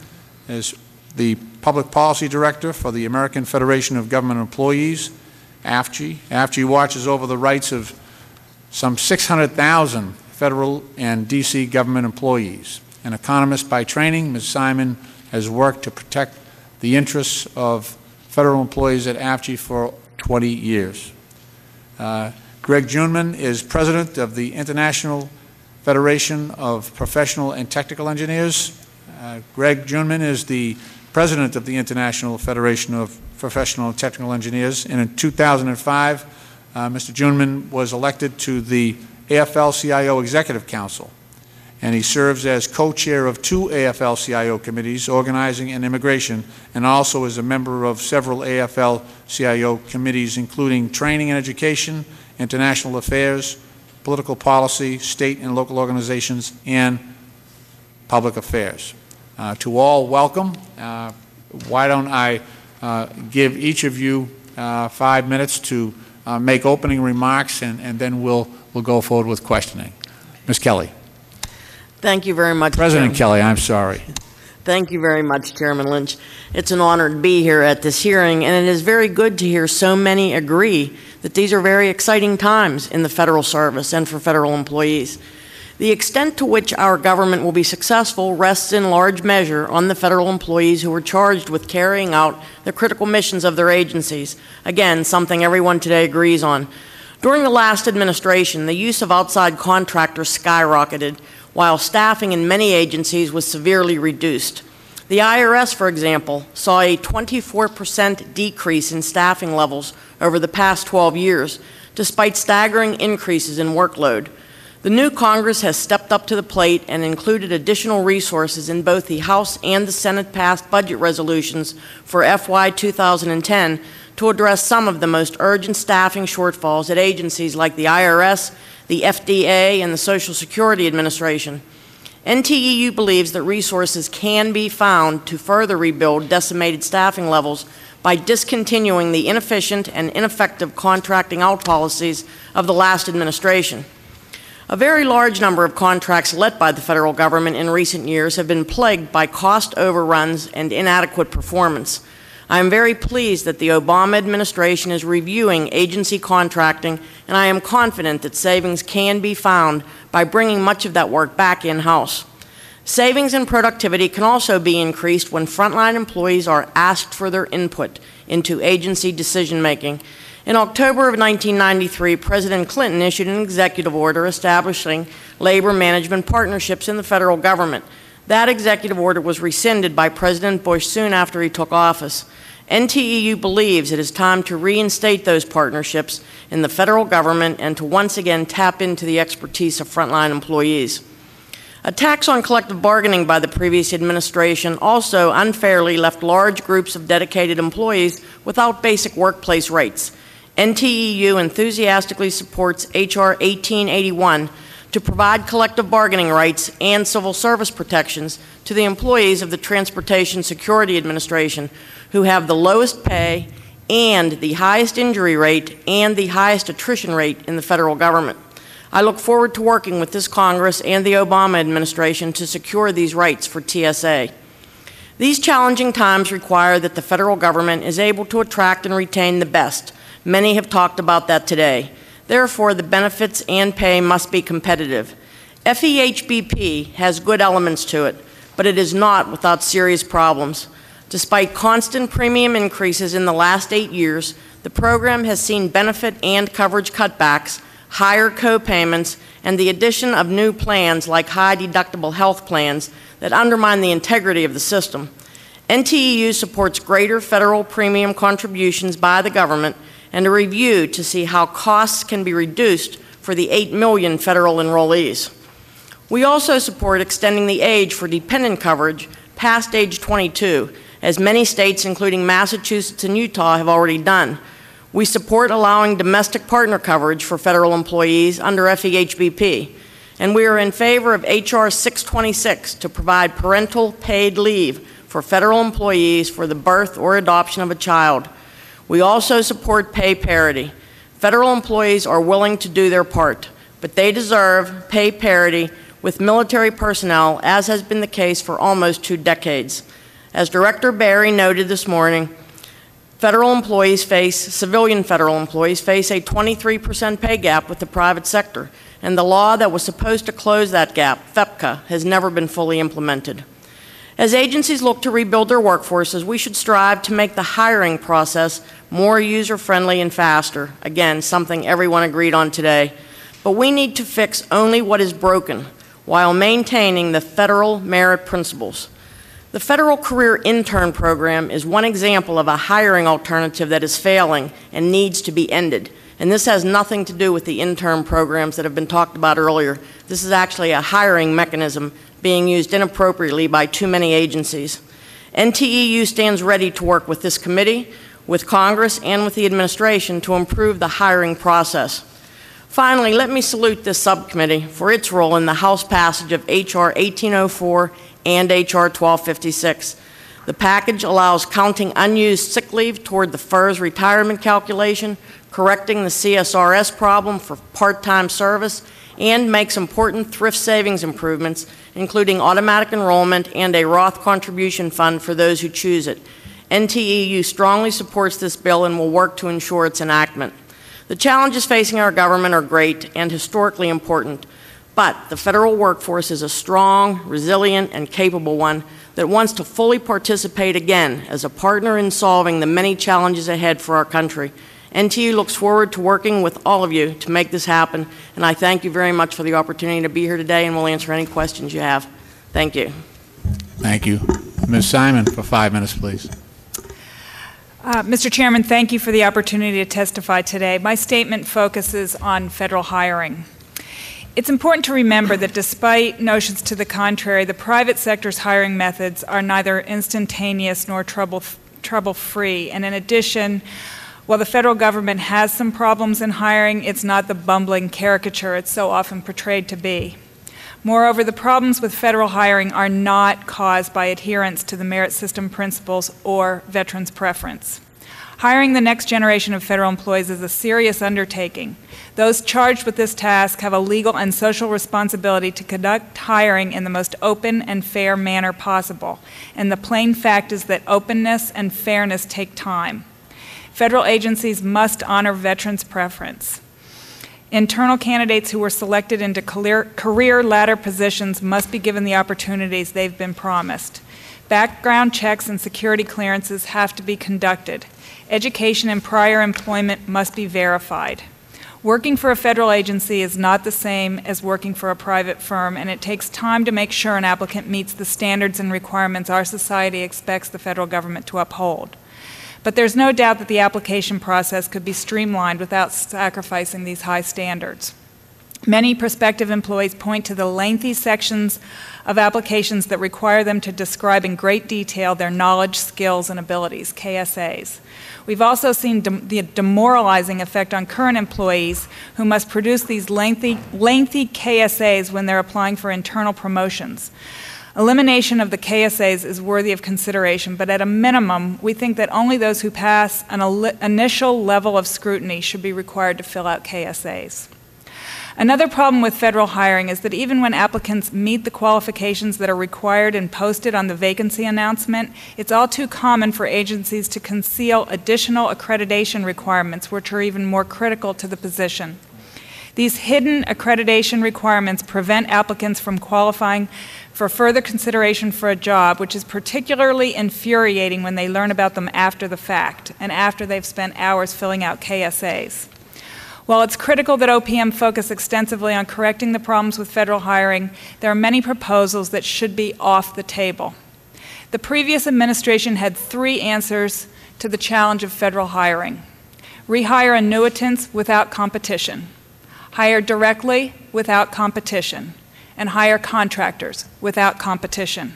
is the Public Policy Director for the American Federation of Government Employees, AFGE. AFGE watches over the rights of some 600,000 federal and D.C. government employees. An economist by training, Ms. Simon has worked to protect the interests of federal employees at AFGE for 20 years. Greg Junman is President of the International Federation of Professional and Technical Engineers. Greg Junman is the President of the International Federation of Professional and Technical Engineers. And in 2005, Mr. Junman was elected to the AFL-CIO Executive Council, and he serves as co-chair of 2 AFL-CIO committees, organizing and immigration, and also is a member of several AFL-CIO committees, including training and education, international affairs, political policy, state and local organizations, and public affairs. To all, welcome. Why don't I give each of you 5 minutes to make opening remarks, and then we'll go forward with questioning. Ms. Kelly. Thank you very much, President Jim. Kelly, I'm sorry. Thank you very much, Chairman Lynch. It's an honor to be here at this hearing, and it is very good to hear so many agree that these are very exciting times in the federal service and for federal employees. The extent to which our government will be successful rests in large measure on the federal employees who are charged with carrying out the critical missions of their agencies. Again, something everyone today agrees on. During the last administration, the use of outside contractors skyrocketed, while staffing in many agencies was severely reduced. The IRS, for example, saw a 24% decrease in staffing levels over the past 12 years, despite staggering increases in workload. The new Congress has stepped up to the plate and included additional resources in both the House and the Senate-passed budget resolutions for FY 2010 to address some of the most urgent staffing shortfalls at agencies like the IRS, the FDA, and the Social Security Administration. NTEU believes that resources can be found to further rebuild decimated staffing levels by discontinuing the inefficient and ineffective contracting out policies of the last administration. A very large number of contracts let by the federal government in recent years have been plagued by cost overruns and inadequate performance. I am very pleased that the Obama administration is reviewing agency contracting, and I am confident that savings can be found by bringing much of that work back in-house. Savings and productivity can also be increased when frontline employees are asked for their input into agency decision-making. In October of 1993, President Clinton issued an executive order establishing labor management partnerships in the federal government. That executive order was rescinded by President Bush soon after he took office. NTEU believes it is time to reinstate those partnerships in the federal government and to once again tap into the expertise of frontline employees. A tax on collective bargaining by the previous administration also unfairly left large groups of dedicated employees without basic workplace rights. NTEU enthusiastically supports H.R. 1881 to provide collective bargaining rights and civil service protections to the employees of the Transportation Security Administration, who have the lowest pay and the highest injury rate and the highest attrition rate in the federal government. I look forward to working with this Congress and the Obama administration to secure these rights for TSA. These challenging times require that the federal government is able to attract and retain the best. Many have talked about that today. Therefore, the benefits and pay must be competitive. FEHBP has good elements to it, but it is not without serious problems. Despite constant premium increases in the last 8 years, the program has seen benefit and coverage cutbacks, higher co-payments, and the addition of new plans like high-deductible health plans that undermine the integrity of the system. NTEU supports greater federal premium contributions by the government and a review to see how costs can be reduced for the 8 million federal enrollees. We also support extending the age for dependent coverage past age 22, as many states, including Massachusetts and Utah, have already done. We support allowing domestic partner coverage for federal employees under FEHBP, and we are in favor of H.R. 626 to provide parental paid leave for federal employees for the birth or adoption of a child. We also support pay parity. Federal employees are willing to do their part, but they deserve pay parity with military personnel, as has been the case for almost 2 decades. As Director Barry noted this morning, civilian federal employees face a 23% pay gap with the private sector, and the law that was supposed to close that gap, FEPCA, has never been fully implemented. As agencies look to rebuild their workforces, we should strive to make the hiring process more user-friendly and faster. Again, something everyone agreed on today. But we need to fix only what is broken while maintaining the federal merit principles. The Federal Career Intern Program is one example of a hiring alternative that is failing and needs to be ended. And this has nothing to do with the intern programs that have been talked about earlier. This is actually a hiring mechanism being used inappropriately by too many agencies. NTEU stands ready to work with this committee, with Congress, and with the administration to improve the hiring process. Finally, let me salute this subcommittee for its role in the House passage of H.R. 1804 and H.R. 1256. The package allows counting unused sick leave toward the FERS retirement calculation, correcting the CSRS problem for part-time service, and makes important thrift savings improvements, including automatic enrollment and a Roth contribution fund for those who choose it. NTEU strongly supports this bill and will work to ensure its enactment. The challenges facing our government are great and historically important, but the federal workforce is a strong, resilient, and capable one that wants to fully participate again as a partner in solving the many challenges ahead for our country. NTEU looks forward to working with all of you to make this happen, and I thank you very much for the opportunity to be here today, and we'll answer any questions you have. Thank you. Thank you. Ms. Simon, for 5 minutes, please. Mr. Chairman, thank you for the opportunity to testify today. My statement focuses on federal hiring. It's important to remember that despite notions to the contrary, the private sector's hiring methods are neither instantaneous nor trouble-free. And in addition, while the federal government has some problems in hiring, it's not the bumbling caricature it's so often portrayed to be. Moreover, the problems with federal hiring are not caused by adherence to the merit system principles or veterans' preference. Hiring the next generation of federal employees is a serious undertaking. Those charged with this task have a legal and social responsibility to conduct hiring in the most open and fair manner possible. And the plain fact is that openness and fairness take time. Federal agencies must honor veterans' preference. Internal candidates who were selected into career ladder positions must be given the opportunities they've been promised. Background checks and security clearances have to be conducted. Education and prior employment must be verified. Working for a federal agency is not the same as working for a private firm, and it takes time to make sure an applicant meets the standards and requirements our society expects the federal government to uphold. But there's no doubt that the application process could be streamlined without sacrificing these high standards. Many prospective employees point to the lengthy sections of applications that require them to describe in great detail their knowledge, skills, and abilities, KSAs. We've also seen the demoralizing effect on current employees who must produce these lengthy KSAs when they're applying for internal promotions. Elimination of the KSAs is worthy of consideration, but at a minimum, we think that only those who pass an initial level of scrutiny should be required to fill out KSAs. Another problem with federal hiring is that even when applicants meet the qualifications that are required and posted on the vacancy announcement, it's all too common for agencies to conceal additional accreditation requirements, which are even more critical to the position. These hidden accreditation requirements prevent applicants from qualifying for further consideration for a job, which is particularly infuriating when they learn about them after the fact and after they've spent hours filling out KSAs. While it's critical that OPM focus extensively on correcting the problems with federal hiring, there are many proposals that should be off the table. The previous administration had 3 answers to the challenge of federal hiring. Rehire annuitants without competition, hire directly without competition, and hire contractors without competition.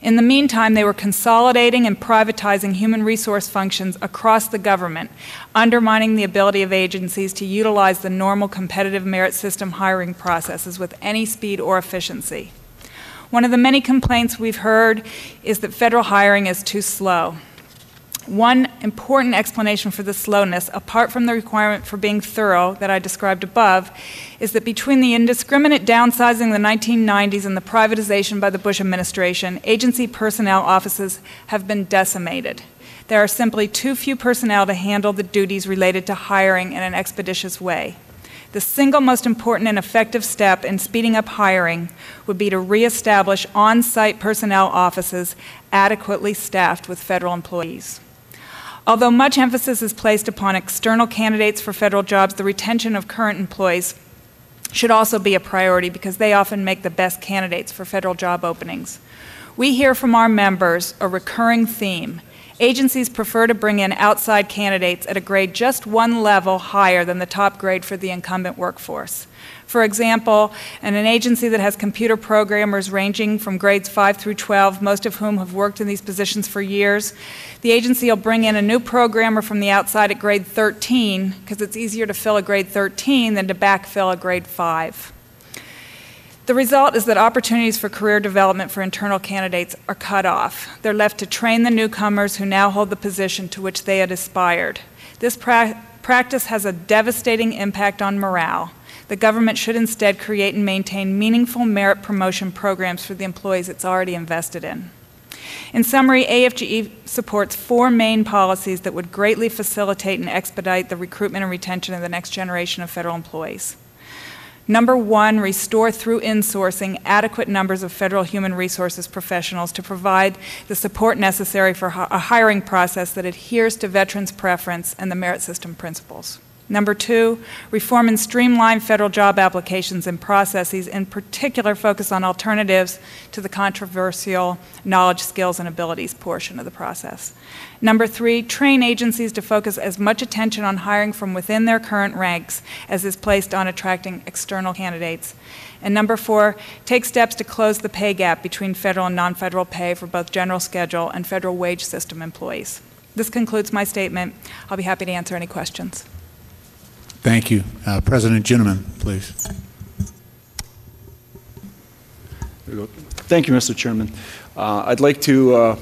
In the meantime, they were consolidating and privatizing human resource functions across the government, undermining the ability of agencies to utilize the normal competitive merit system hiring processes with any speed or efficiency. One of the many complaints we've heard is that federal hiring is too slow. One important explanation for the slowness, apart from the requirement for being thorough that I described above, is that between the indiscriminate downsizing in the 1990s and the privatization by the Bush administration, agency personnel offices have been decimated. There are simply too few personnel to handle the duties related to hiring in an expeditious way. The single most important and effective step in speeding up hiring would be to reestablish on-site personnel offices adequately staffed with federal employees. Although much emphasis is placed upon external candidates for federal jobs, the retention of current employees should also be a priority because they often make the best candidates for federal job openings. We hear from our members a recurring theme. Agencies prefer to bring in outside candidates at a grade just 1 level higher than the top grade for the incumbent workforce. For example, in an agency that has computer programmers ranging from grades 5 through 12, most of whom have worked in these positions for years, the agency will bring in a new programmer from the outside at grade 13 because it's easier to fill a grade 13 than to backfill a grade 5. The result is that opportunities for career development for internal candidates are cut off. They're left to train the newcomers who now hold the position to which they had aspired. This practice has a devastating impact on morale. The government should instead create and maintain meaningful merit promotion programs for the employees it's already invested in. In summary, AFGE supports 4 main policies that would greatly facilitate and expedite the recruitment and retention of the next generation of federal employees. Number 1, restore through insourcing adequate numbers of federal human resources professionals to provide the support necessary for a hiring process that adheres to veterans' preference and the merit system principles. Number 2, reform and streamline federal job applications and processes, in particular focus on alternatives to the controversial knowledge, skills, and abilities portion of the process. Number 3, train agencies to focus as much attention on hiring from within their current ranks as is placed on attracting external candidates. And number 4, take steps to close the pay gap between federal and non-federal pay for both general schedule and federal wage system employees. This concludes my statement. I'll be happy to answer any questions. Thank you. President Ginneman, please. Thank you, Mr. Chairman. I'd like to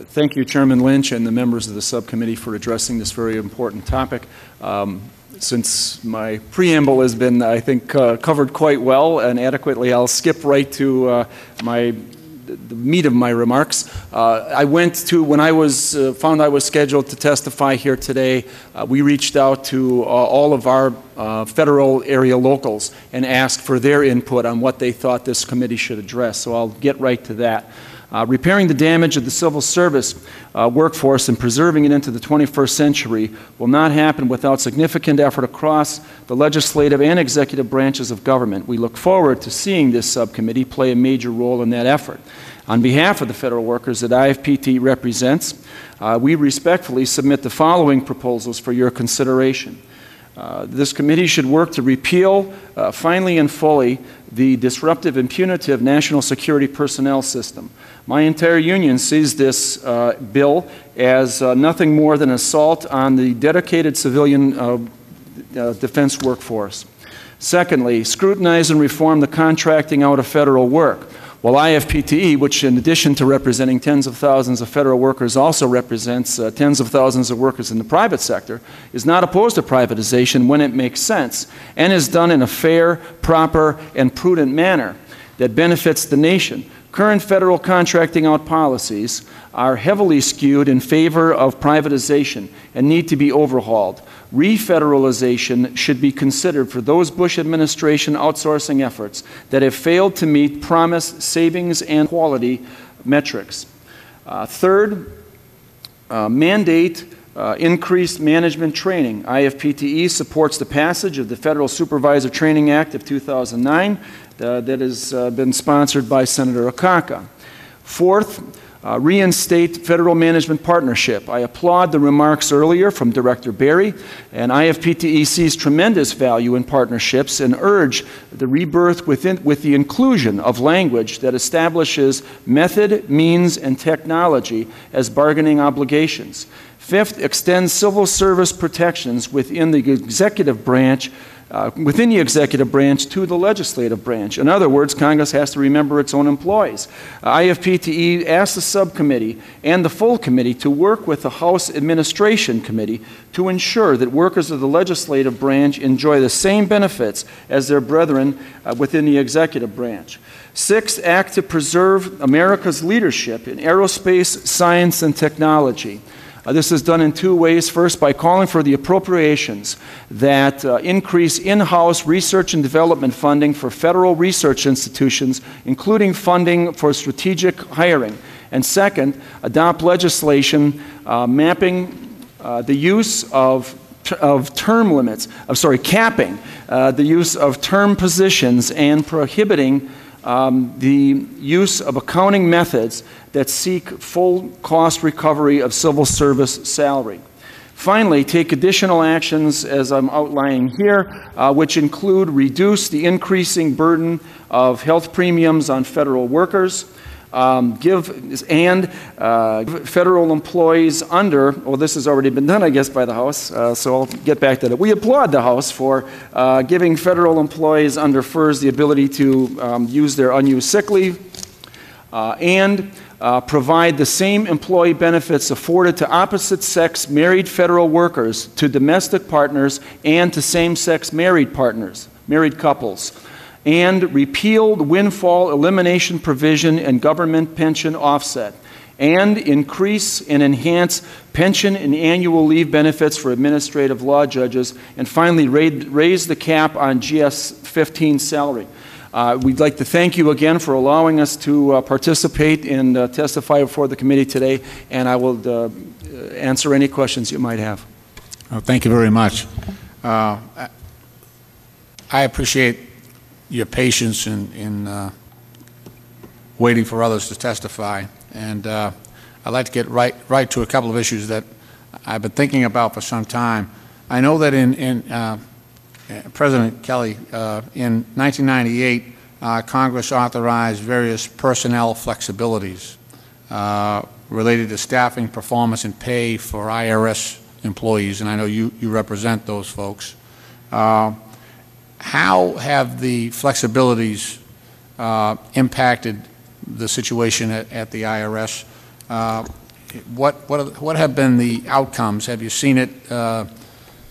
thank you, Chairman Lynch, and the members of the subcommittee for addressing this very important topic. Since my preamble has been, I think, covered quite well and adequately, I'll skip right to the meat of my remarks. I went to, when I was found I was scheduled to testify here today, we reached out to all of our federal area locals and asked for their input on what they thought this committee should address. So I'll get right to that. Repairing the damage of the civil service workforce and preserving it into the 21st century will not happen without significant effort across the legislative and executive branches of government. We look forward to seeing this subcommittee play a major role in that effort. On behalf of the federal workers that IFPT represents, we respectfully submit the following proposals for your consideration. This committee should work to repeal, finally and fully, the disruptive and punitive national security personnel system. My entire union sees this bill as nothing more than assault on the dedicated civilian defense workforce. Secondly, scrutinize and reform the contracting out of federal work. While IFPTE, which in addition to representing tens of thousands of federal workers also represents tens of thousands of workers in the private sector, is not opposed to privatization when it makes sense and is done in a fair, proper, and prudent manner that benefits the nation. Current federal contracting out policies are heavily skewed in favor of privatization and need to be overhauled. Refederalization should be considered for those Bush administration outsourcing efforts that have failed to meet promised savings and quality metrics. Third, mandate increased management training. IFPTE supports the passage of the Federal Supervisor Training Act of 2009 that has been sponsored by Senator Akaka. Fourth, reinstate federal management partnership. I applaud the remarks earlier from Director Berry, and IFPTE sees tremendous value in partnerships and urge the rebirth with the inclusion of language that establishes method, means, and technology as bargaining obligations. Fifth, extend civil service protections within the executive branch to the legislative branch. In other words, Congress has to remember its own employees. IFPTE asked the subcommittee and the full committee to work with the House Administration Committee to ensure that workers of the legislative branch enjoy the same benefits as their brethren within the executive branch. Sixth, act to preserve America's leadership in aerospace, science, and technology. This is done in two ways. First, by calling for the appropriations that increase in-house research and development funding for federal research institutions, including funding for strategic hiring. And second, adopt legislation mapping the use of term limits, capping the use of term positions and prohibiting the use of accounting methods that seek full cost recovery of civil service salary. Finally, take additional actions, as I'm outlining here, which include reduce the increasing burden of health premiums on federal workers, give federal employees under, well, this has already been done, I guess, by the House, so I'll get back to that. We applaud the House for giving federal employees under FERS the ability to use their unused sick leave and provide the same employee benefits afforded to opposite-sex married federal workers to domestic partners and to same-sex married partners. married couples, and repealed windfall elimination provision and government pension offset, and increase and enhance pension and annual leave benefits for administrative law judges, and finally raise the cap on GS-15 salary. We'd like to thank you again for allowing us to participate and testify before the committee today, and I will answer any questions you might have. Well, thank you very much. I appreciate your patience in waiting for others to testify, and I'd like to get right to a couple of issues that I've been thinking about for some time. I know that in President Kelly, in 1998, Congress authorized various personnel flexibilities related to staffing, performance, and pay for IRS employees, and I know you represent those folks. How have the flexibilities impacted the situation at the IRS? What have been the outcomes? Have you seen it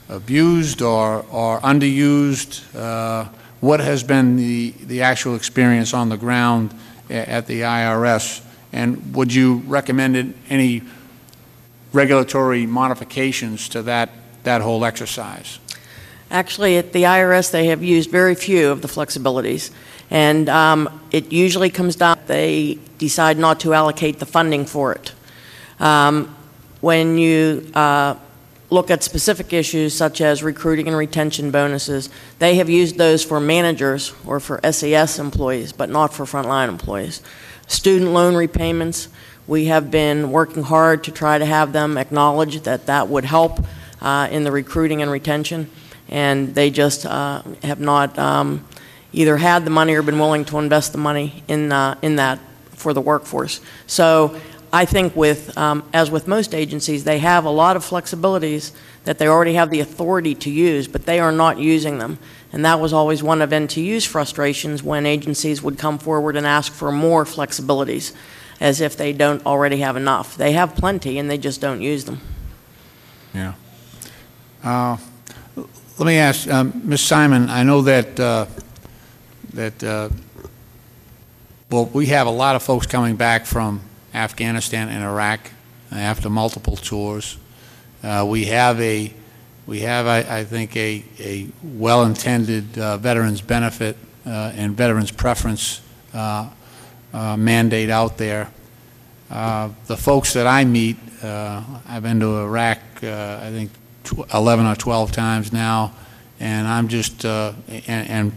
abused or underused? What has been the actual experience on the ground at the IRS? And would you recommend any regulatory modifications to that whole exercise? Actually, at the IRS, they have used very few of the flexibilities. And it usually comes down, they decide not to allocate the funding for it. When you look at specific issues such as recruiting and retention bonuses, they have used those for managers or for SAS employees, but not for frontline employees. Student loan repayments, we have been working hard to try to have them acknowledge that that would help in the recruiting and retention, and they just have not either had the money or been willing to invest the money in that for the workforce. So I think as with most agencies, they have a lot of flexibilities that they already have the authority to use, but they are not using them. And that was always one of NTU's frustrations when agencies would come forward and ask for more flexibilities, as if they don't already have enough. They have plenty, and they just don't use them. Yeah. Let me ask, Ms. Simon, I know that well, we have a lot of folks coming back from Afghanistan and Iraq after multiple tours. We have, I think, a well-intended veterans benefit and veterans preference mandate out there. The folks that I meet, I've been to Iraq, I think, 11 or 12 times now, and I'm just, and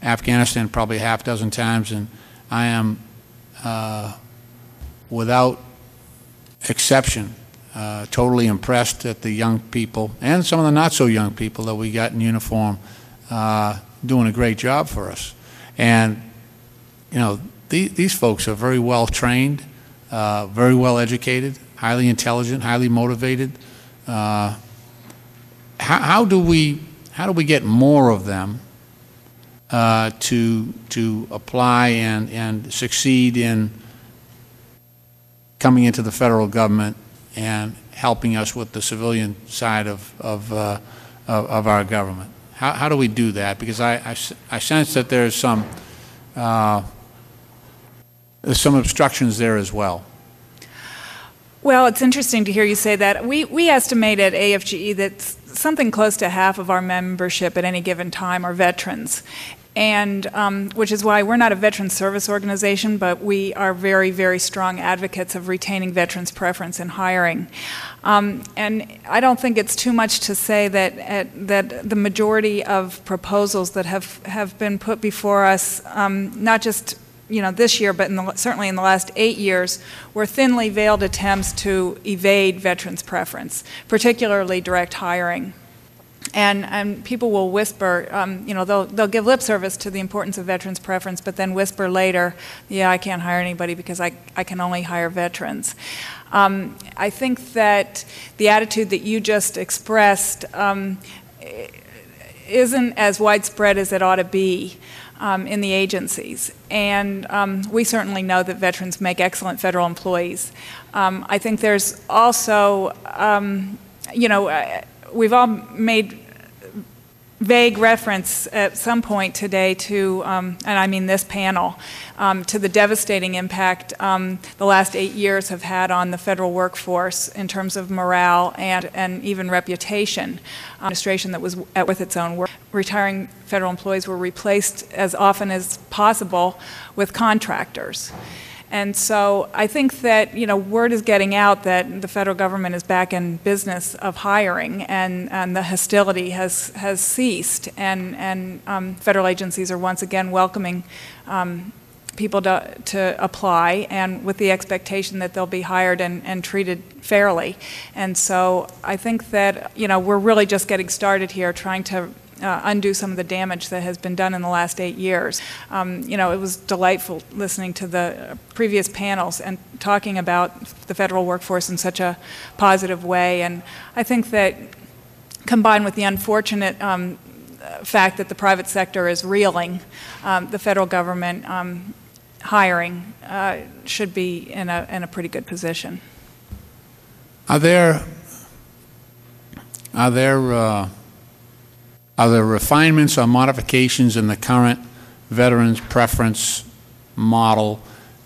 Afghanistan probably a half dozen times, and I am, without exception, totally impressed at the young people and some of the not so young people that we got in uniform doing a great job for us. And you know, these folks are very well trained, very well educated, highly intelligent, highly motivated. How do we get more of them to apply and succeed in coming into the federal government and helping us with the civilian side of our government? How do we do that? Because I sense that there's some obstructions there as well. Well, it's interesting to hear you say that. We estimate at AFGE that something close to half of our membership at any given time are veterans. And which is why we're not a veteran service organization, but we are very, very strong advocates of retaining veterans' preference in hiring. And I don't think it's too much to say that the majority of proposals that have been put before us, not just this year, but certainly in the last 8 years, were thinly veiled attempts to evade veterans' preference, particularly direct hiring. And people will whisper, they'll give lip service to the importance of veterans' preference, but then whisper later, yeah, I can't hire anybody because I can only hire veterans. I think that the attitude that you just expressed isn't as widespread as it ought to be in the agencies. And we certainly know that veterans make excellent federal employees. I think there's also, we've all made vague reference at some point today to, and I mean this panel, to the devastating impact the last 8 years have had on the federal workforce in terms of morale and even reputation. Administration that was with its own work. Retiring federal employees were replaced as often as possible with contractors. And so I think that, word is getting out that the federal government is back in business of hiring, and the hostility has ceased, and federal agencies are once again welcoming people to apply, and with the expectation that they'll be hired and treated fairly. And so I think that, we're really just getting started here trying to undo some of the damage that has been done in the last 8 years. It was delightful listening to the previous panels and talking about the federal workforce in such a positive way. And I think that combined with the unfortunate fact that the private sector is reeling, the federal government hiring should be in a pretty good position. Are there refinements or modifications in the current veterans preference model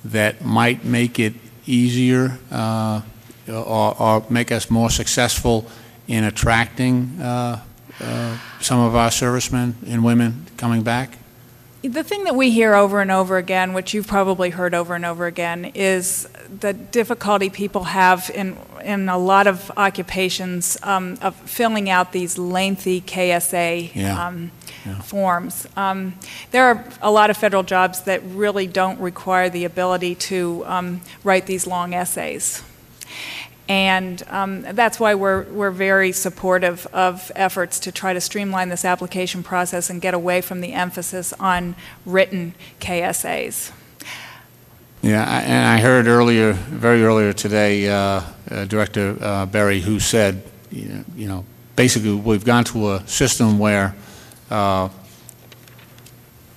that might make it easier or make us more successful in attracting some of our servicemen and women coming back? The thing that we hear over and over again, which you've probably heard over and over again, is the difficulty people have in a lot of occupations of filling out these lengthy KSA forms. There are a lot of federal jobs that really don't require the ability to write these long essays. And that's why we're very supportive of efforts to try to streamline this application process and get away from the emphasis on written KSAs. Yeah, and I heard very earlier today, Director Berry, who said, basically we've gone to a system where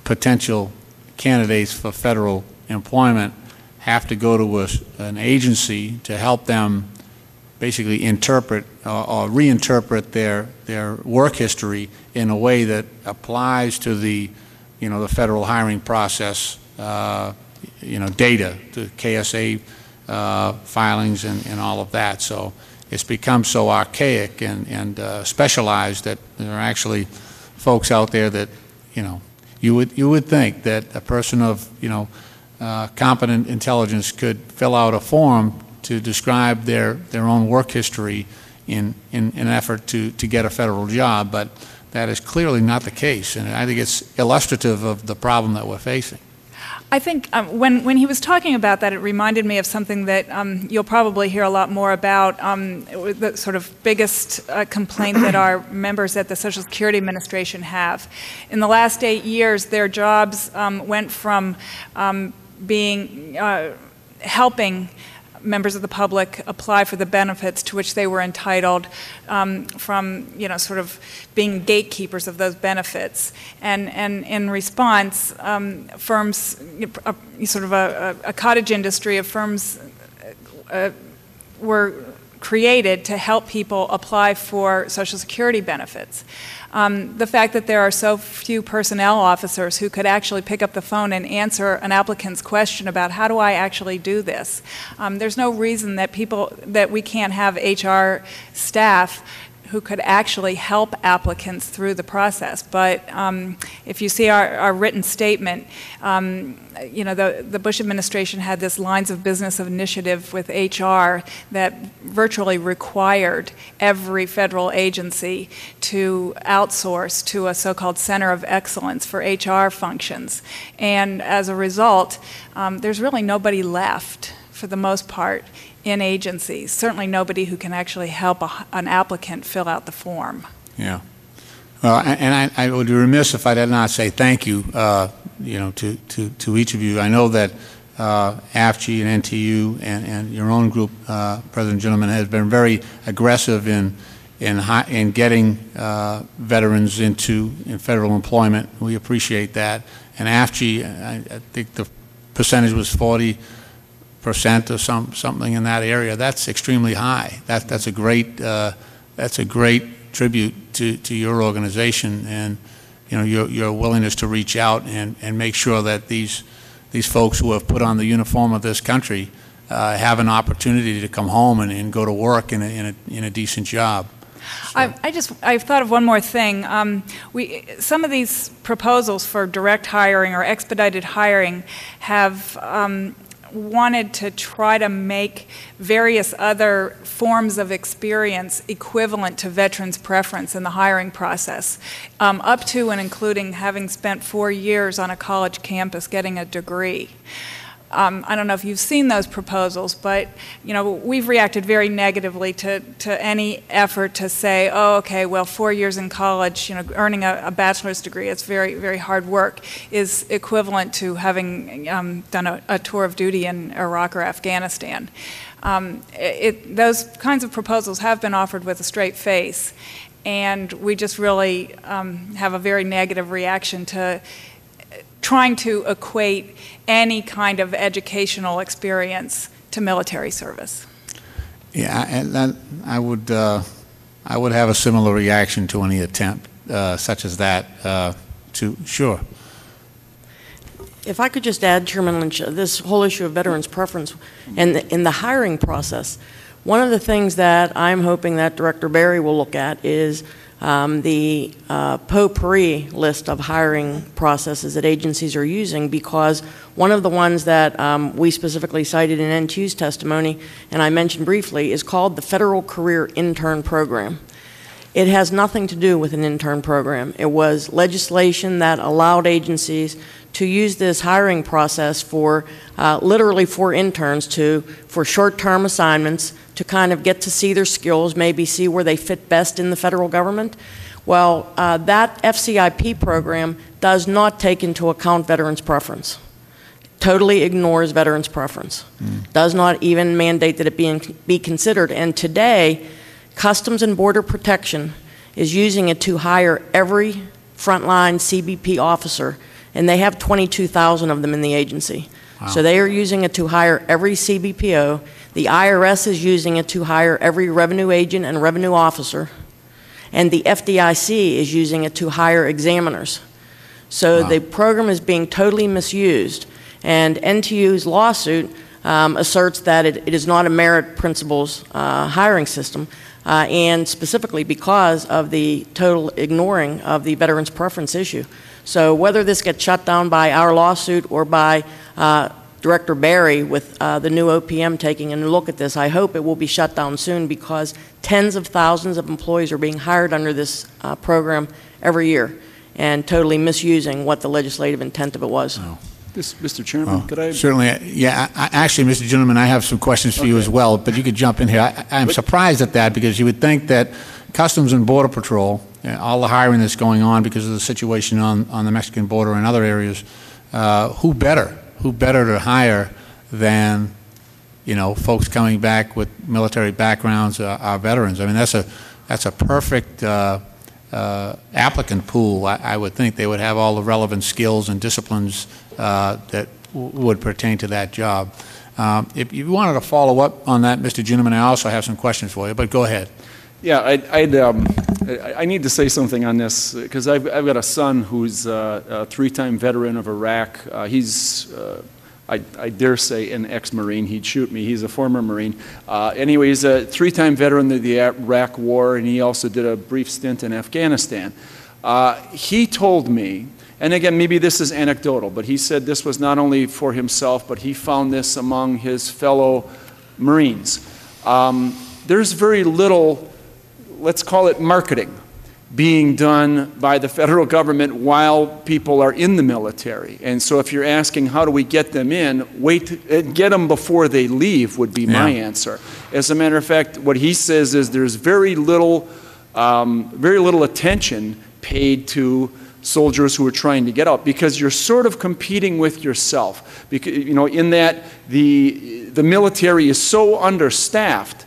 potential candidates for federal employment have to go to an agency to help them basically interpret or reinterpret their work history in a way that applies to the federal hiring process, data, the KSA filings and all of that. So it's become so archaic and specialized that there are actually folks out there that you would think that a person of competent intelligence could fill out a form to describe their own work history in an effort to get a federal job, but that is clearly not the case, and I think it's illustrative of the problem that we're facing. I think when he was talking about that, it reminded me of something that you'll probably hear a lot more about, the sort of biggest complaint that our members at the Social Security Administration have. In the last 8 years, their jobs went from helping members of the public apply for the benefits to which they were entitled, from sort of being gatekeepers of those benefits, and in response, firms, sort of a cottage industry of firms were created to help people apply for Social Security benefits. The fact that there are so few personnel officers who could actually pick up the phone and answer an applicant's question about how do I actually do this. There's no reason that we can't have HR staff who could actually help applicants through the process. But if you see our written statement, the Bush administration had this lines of business initiative with HR that virtually required every federal agency to outsource to a so-called center of excellence for HR functions. And as a result, there's really nobody left, for the most part, in agencies, certainly nobody who can actually help an applicant fill out the form. Yeah. Well, and I would be remiss if I did not say thank you, to each of you. I know that AFG and NTU and your own group, President Gentleman, has been very aggressive in getting veterans in federal employment. We appreciate that. And AFG, I think the percentage was 40% or something in that area. That's extremely high. That's a great tribute to your organization and, you know, your willingness to reach out and make sure that these folks who have put on the uniform of this country have an opportunity to come home and go to work in a decent job. So. I've thought of one more thing. Some of these proposals for direct hiring or expedited hiring have wanted to try to make various other forms of experience equivalent to veterans' preference in the hiring process, up to and including having spent 4 years on a college campus getting a degree. I don't know if you've seen those proposals, but you know, we've reacted very negatively to any effort to say, oh, okay, well, 4 years in college, you know, earning a bachelor's degree, it's very, very hard work, is equivalent to having done a tour of duty in Iraq or Afghanistan. Those kinds of proposals have been offered with a straight face, and we just really have a very negative reaction to trying to equate any kind of educational experience to military service. Yeah, and I would have a similar reaction to any attempt such as that. Sure. If I could just add, Chairman Lynch, this whole issue of veterans' preference and in the hiring process, one of the things that I'm hoping that Director Berry will look at is the potpourri list of hiring processes that agencies are using, because one of the ones that we specifically cited in NTU's testimony, and I mentioned briefly, is called the Federal Career Intern Program. It has nothing to do with an intern program. It was legislation that allowed agencies to use this hiring process for literally for interns for short-term assignments to kind of get to see their skills, maybe see where they fit best in the federal government. Well, that FCIP program does not take into account veterans' preference. Totally ignores veterans' preference. Does not even mandate that it be considered. And today, Customs and Border Protection is using it to hire every frontline CBP officer, and they have 22,000 of them in the agency. Wow. So they are using it to hire every CBPO. The IRS is using it to hire every revenue agent and revenue officer. And the FDIC is using it to hire examiners. So the program is being totally misused. And NTU's lawsuit asserts that it is not a merit principles hiring system, and specifically because of the total ignoring of the veterans' preference issue. So whether this gets shut down by our lawsuit or by Director Berry with the new OPM taking a look at this, I hope it will be shut down soon, because tens of thousands of employees are being hired under this program every year and totally misusing what the legislative intent of it was. Oh. Mr. Chairman, could I? Certainly. Yeah, actually, Mr. Gentleman, I have some questions for you as well, but you could jump in here. I'm surprised at that, because you would think that Customs and Border Patrol, all the hiring that's going on because of the situation on the Mexican border and other areas, who better to hire than, you know, folks coming back with military backgrounds, our veterans. I mean, that's a perfect applicant pool. I would think they would have all the relevant skills and disciplines that would pertain to that job. If you wanted to follow up on that, Mr. Ginneman, I also have some questions for you, but go ahead. Yeah, I need to say something on this, because I've got a son who's a three-time veteran of Iraq. He's, I dare say, an ex-Marine. He'd shoot me. He's a former Marine. Anyway, he's a three-time veteran of the Iraq War, and he also did a brief stint in Afghanistan. He told me, and again, maybe this is anecdotal, but he said this was not only for himself, but he found this among his fellow Marines. There's very little, let's call it marketing, being done by the federal government while people are in the military. And so if you're asking how do we get them in, get them before they leave would be my answer. As a matter of fact, what he says is there's very little attention paid to soldiers who are trying to get out, because you're sort of competing with yourself. Because, you know, in that the military is so understaffed,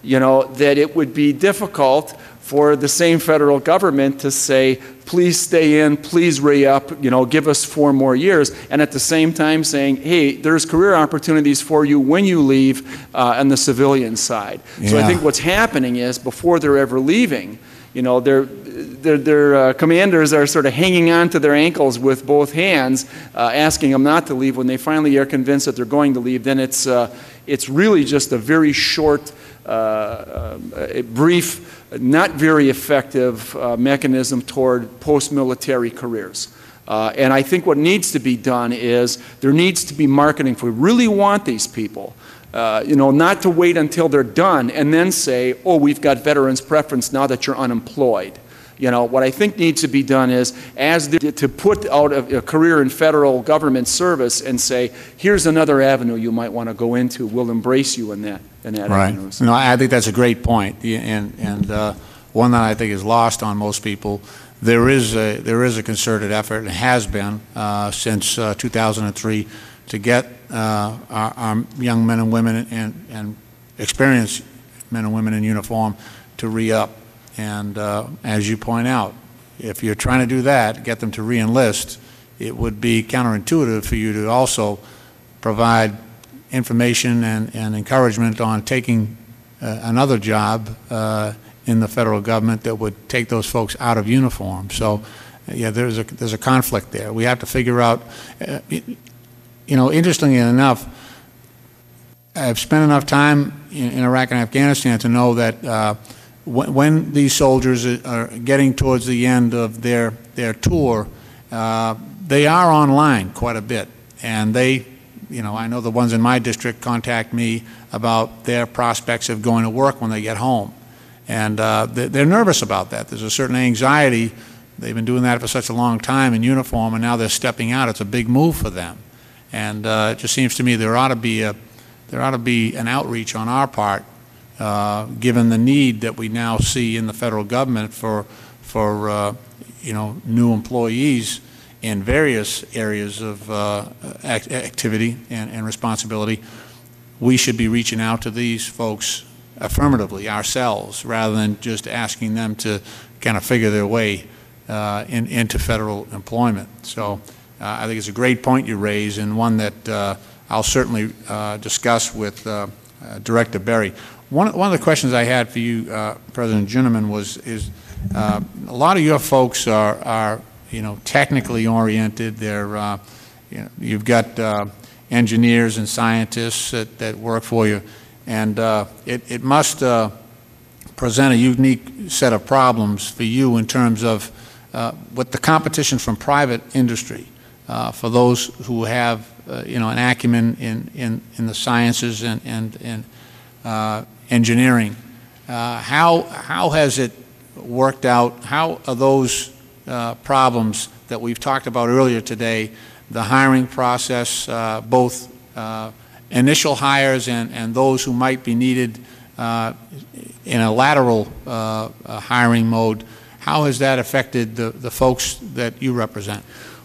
you know, that it would be difficult for the same federal government to say, please stay in, please re-up, you know, give us 4 more years, and at the same time saying, hey, there's career opportunities for you when you leave on the civilian side. Yeah. So I think what's happening is, before they're ever leaving, You know, their commanders are sort of hanging on to their ankles with both hands, asking them not to leave. When they finally are convinced that they're going to leave, then it's really just a very short, brief, not very effective mechanism toward post-military careers. And I think what needs to be done is there needs to be marketing. If we really want these people, you know, not to wait until they're done and then say, oh, we've got veterans preference now that you're unemployed. You know, what I think needs to be done is to put out a career in federal government service and say, here's another avenue you might want to go into. We'll embrace you in that right. avenue. No, I think that's a great point, and one that I think is lost on most people. There is a concerted effort, and has been since 2003, to get our young men and women and experienced men and women in uniform to re-up. And as you point out, if you're trying to do that, get them to re-enlist, it would be counterintuitive for you to also provide information and encouragement on taking another job in the federal government that would take those folks out of uniform. So, yeah, there's a conflict there. We have to figure out. You know, interestingly enough, I've spent enough time in Iraq and Afghanistan to know that when these soldiers are getting towards the end of their tour, they are online quite a bit, and they, you know, I know the ones in my district contact me about their prospects of going to work when they get home, and they're nervous about that. There's a certain anxiety. They've been doing that for such a long time in uniform, and now they're stepping out. It's a big move for them, and it just seems to me there ought to be an outreach on our part, given the need that we now see in the federal government for you know, new employees in various areas of activity and responsibility. We should be reaching out to these folks affirmatively ourselves, rather than just asking them to kind of figure their way into federal employment. So I think it's a great point you raise, and one that I'll certainly discuss with Director Berry. One of the questions I had for you, President Ginneman, is a lot of your folks are you know, technically oriented. They're you know, you've got engineers and scientists that work for you, and it must present a unique set of problems for you in terms of with the competition from private industry for those who have you know, an acumen in the sciences and engineering. How has it worked out? How are those problems that we've talked about earlier today, the hiring process, both initial hires and those who might be needed in a lateral hiring mode, how has that affected the folks that you represent?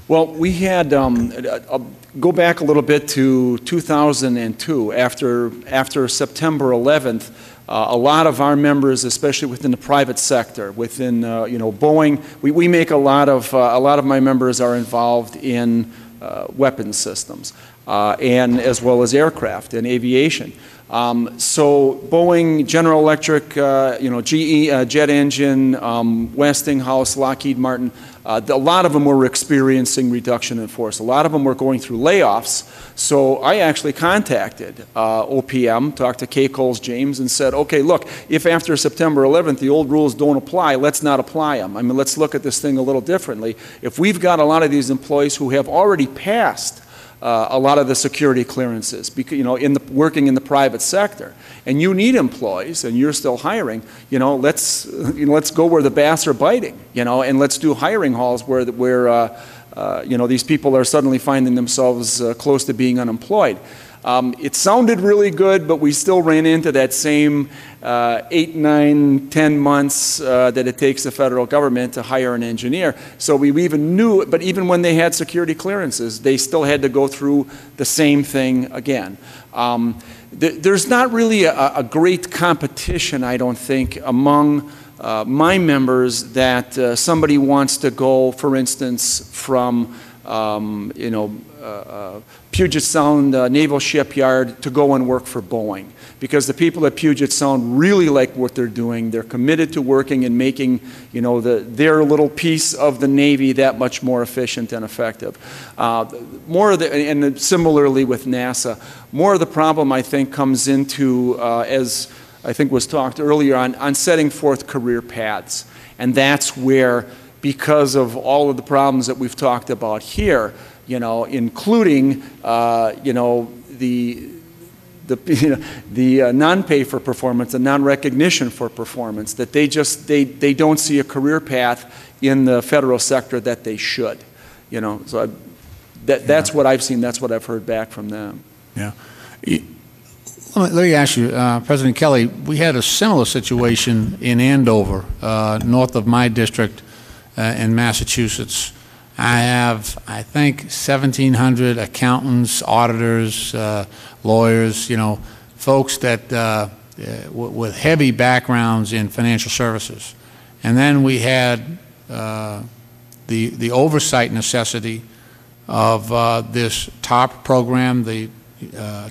Well, we had, I'll go back a little bit to 2002. After September 11th, a lot of our members, especially within the private sector, within you know, Boeing, we make a lot of my members are involved in weapons systems, and as well as aircraft and aviation. So Boeing, General Electric, you know, GE, jet engine, Westinghouse, Lockheed Martin, a lot of them were experiencing reduction in force. A lot of them were going through layoffs. So I actually contacted OPM, talked to Kay Coles James, and said, okay, look, if after September 11th the old rules don't apply, let's not apply them. I mean, let's look at this thing a little differently. If we've got a lot of these employees who have already passed a lot of the security clearances, because, you know, working in the private sector, and you need employees, and you're still hiring, you know, let's go where the bass are biting, you know, and let's do hiring halls where you know, these people are suddenly finding themselves close to being unemployed. It sounded really good, but we still ran into that same 8, 9, 10 months that it takes the federal government to hire an engineer. So we even knew, but even when they had security clearances, they still had to go through the same thing again. There's not really a great competition, I don't think, among my members that somebody wants to go, for instance, from Puget Sound Naval Shipyard to go and work for Boeing, because the people at Puget Sound really like what they're doing. They're committed to working and making, their little piece of the Navy that much more efficient and effective. And similarly with NASA, more of the problem, I think, comes into, as I think was talked earlier, on setting forth career paths. And that's where, because of all of the problems that we've talked about here, including, the non-pay for performance, the non-recognition for performance, that they don't see a career path in the federal sector that they should. So that's what I've seen. That's what I've heard back from them. Yeah. Let me ask you, President Kelly, we had a similar situation in Andover, north of my district in Massachusetts. I have, I think, 1,700 accountants, auditors, lawyers, folks that with heavy backgrounds in financial services. And then we had the oversight necessity of this TARP program, the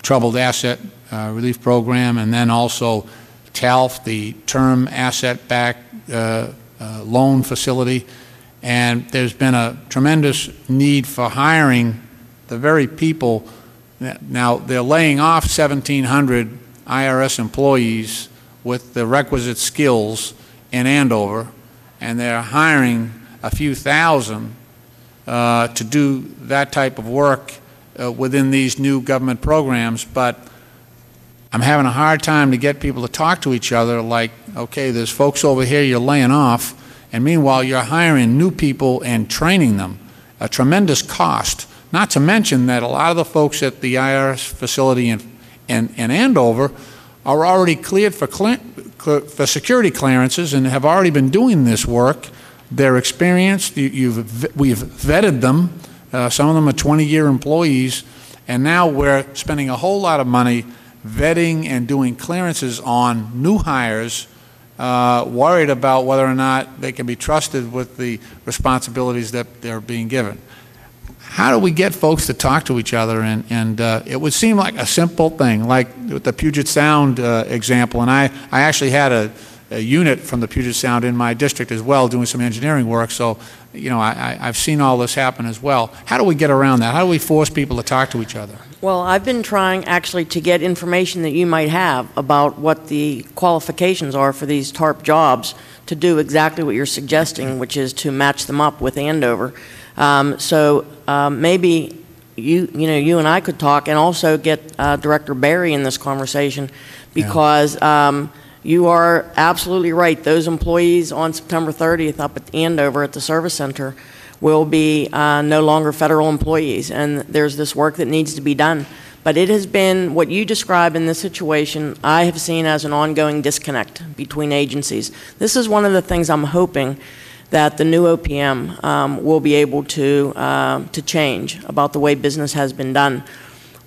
Troubled Asset Relief Program, and then also TALF, the Term Asset Backed Loan Facility. And there's been a tremendous need for hiring the very people. Now, they're laying off 1,700 IRS employees with the requisite skills in Andover, and they're hiring a few thousand to do that type of work within these new government programs. But I'm having a hard time to get people to talk to each other like, okay, there's folks over here you're laying off, and meanwhile you're hiring new people and training them, a tremendous cost. Not to mention that a lot of the folks at the IRS facility in Andover are already cleared for security clearances and have already been doing this work. They're experienced. We've vetted them. Some of them are 20-year employees, and now we're spending a whole lot of money vetting and doing clearances on new hires, worried about whether or not they can be trusted with the responsibilities that they're being given. How do we get folks to talk to each other? And it would seem like a simple thing, like with the Puget Sound example. And I actually had a unit from the Puget Sound in my district as well, doing some engineering work. So, I've seen all this happen as well. How do we get around that? How do we force people to talk to each other? Well, I've been trying actually to get information that you might have about what the qualifications are for these TARP jobs to do exactly what you're suggesting, which is to match them up with Andover. Maybe you and I could talk and also get Director Berry in this conversation, because you are absolutely right. Those employees on September 30th up at Andover at the Service Center will be no longer federal employees, and there's this work that needs to be done. But it has been, what you describe in this situation, I have seen as an ongoing disconnect between agencies. This is one of the things I'm hoping that the new OPM will be able to change about the way business has been done.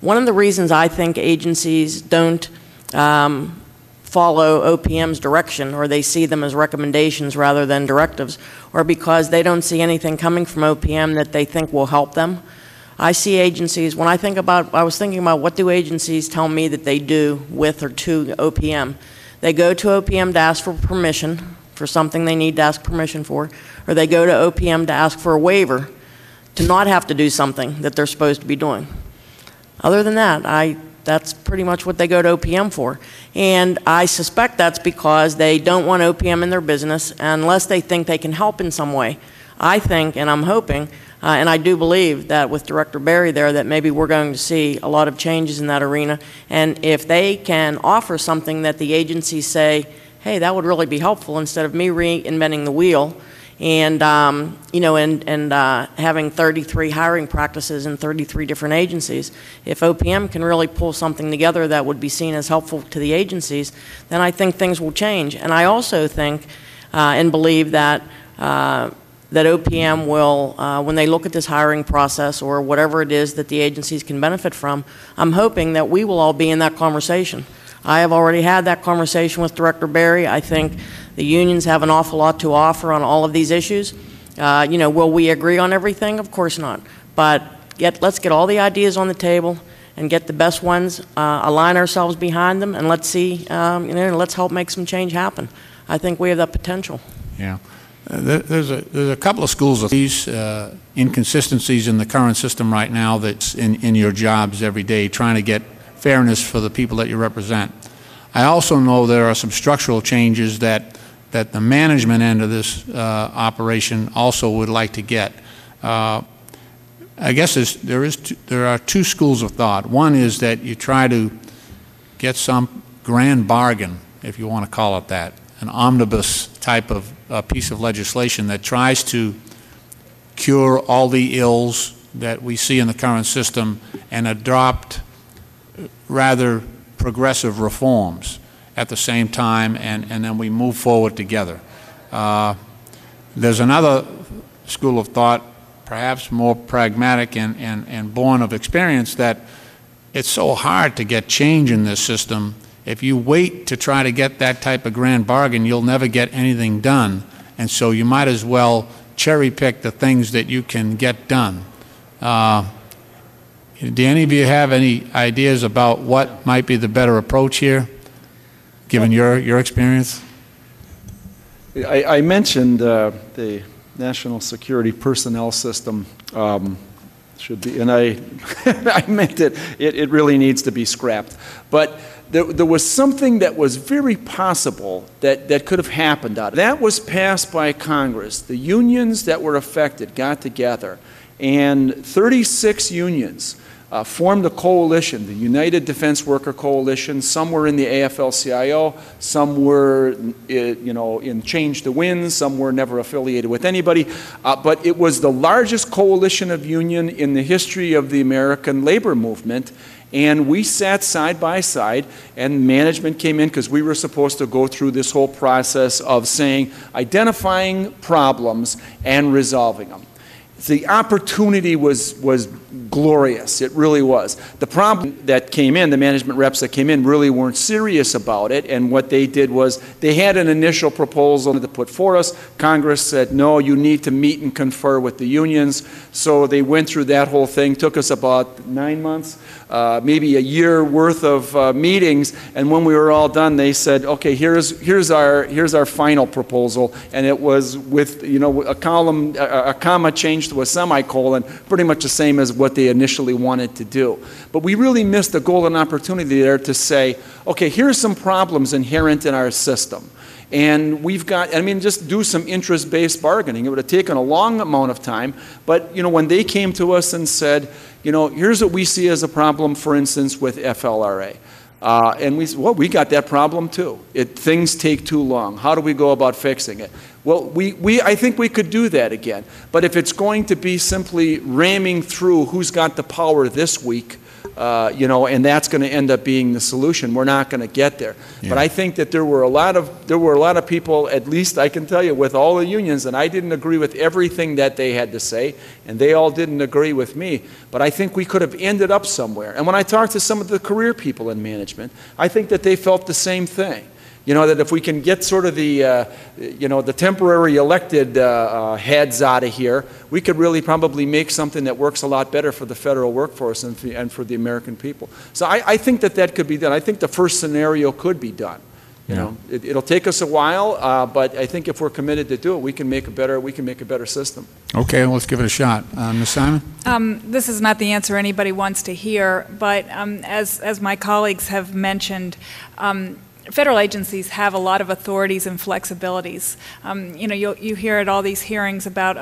One of the reasons I think agencies don't follow OPM's direction, or they see them as recommendations rather than directives, or because they don't see anything coming from OPM that they think will help them. I see agencies, I was thinking about what do agencies tell me that they do with or to OPM. They go to OPM to ask for permission for something they need to ask permission for, or they go to OPM to ask for a waiver to not have to do something that they're supposed to be doing. Other than that, that's pretty much what they go to OPM for. And I suspect that's because they don't want OPM in their business unless they think they can help in some way. I think, and I'm hoping, and I do believe that with Director Berry there, that maybe we're going to see a lot of changes in that arena. And if they can offer something that the agencies say, hey, that would really be helpful, instead of me reinventing the wheel and having 33 hiring practices in 33 different agencies. If OPM can really pull something together that would be seen as helpful to the agencies, then I think things will change. And I also think and believe that that OPM will, when they look at this hiring process or whatever it is that the agencies can benefit from, I'm hoping that we will all be in that conversation. I have already had that conversation with Director Berry. I think the unions have an awful lot to offer on all of these issues. Will we agree on everything? Of course not. but let's get all the ideas on the table and get the best ones, align ourselves behind them, and let's see, let's help make some change happen. I think we have that potential. Yeah. There's a couple of schools of these inconsistencies in the current system right now that's in your jobs every day, trying to get fairness for the people that you represent. I also know there are some structural changes that the management end of this operation also would like to get. I guess there are two schools of thought. One is that you try to get some grand bargain, if you want to call it that, an omnibus type of piece of legislation that tries to cure all the ills that we see in the current system and adopt rather progressive reforms at the same time, and then we move forward together. There's another school of thought, perhaps more pragmatic and born of experience, that it's so hard to get change in this system. If you wait to try to get that type of grand bargain, you'll never get anything done, and so you might as well cherry pick the things that you can get done. Do any of you have any ideas about what might be the better approach here, given your experience? I mentioned the National Security Personnel System should be, and I meant it. It really needs to be scrapped. But there was something that was very possible that could have happened out of it. That was passed by Congress. The unions that were affected got together, and 36 unions formed a coalition, the United Defense Worker Coalition. Some were in the AFL-CIO, some were, in Change the Wind, some were never affiliated with anybody. But it was the largest coalition of union in the history of the American labor movement. And we sat side by side, and management came in because we were supposed to go through this whole process of identifying problems and resolving them. The opportunity was glorious. It really was. The problem that came in, the management reps that came in really weren't serious about it, and what they did was they had an initial proposal to put for us. Congress said, no, you need to meet and confer with the unions. So they went through that whole thing. Took us about 9 months, maybe a year worth of meetings, and when we were all done, they said, okay, here's our final proposal, and it was with a comma changed to a semicolon, pretty much the same as what they initially wanted to do. But we really missed the golden opportunity there to say, okay, here's some problems inherent in our system. And we've got, just do some interest-based bargaining. It would have taken a long amount of time, but, when they came to us and said, here's what we see as a problem, for instance, with FLRA. And we said, well, we got that problem too. Things take too long. How do we go about fixing it? Well, I think we could do that again. But if it's going to be simply ramming through who's got the power this week, and that's going to end up being the solution, we're not going to get there. Yeah. But I think that there were a lot of people, at least I can tell you, with all the unions, and I didn't agree with everything that they had to say, and they all didn't agree with me. But I think we could have ended up somewhere. And when I talked to some of the career people in management, I think that they felt the same thing. That if we can get sort of the temporary elected heads out of here, we could really probably make something that works a lot better for the federal workforce and for the American people. So I think that could be done. I think the first scenario could be done. It'll take us a while, but I think if we're committed to do it, we can make a better system. Okay, well, let's give it a shot. Ms. Simon? This is not the answer anybody wants to hear, but as my colleagues have mentioned, federal agencies have a lot of authorities and flexibilities. You hear at all these hearings about,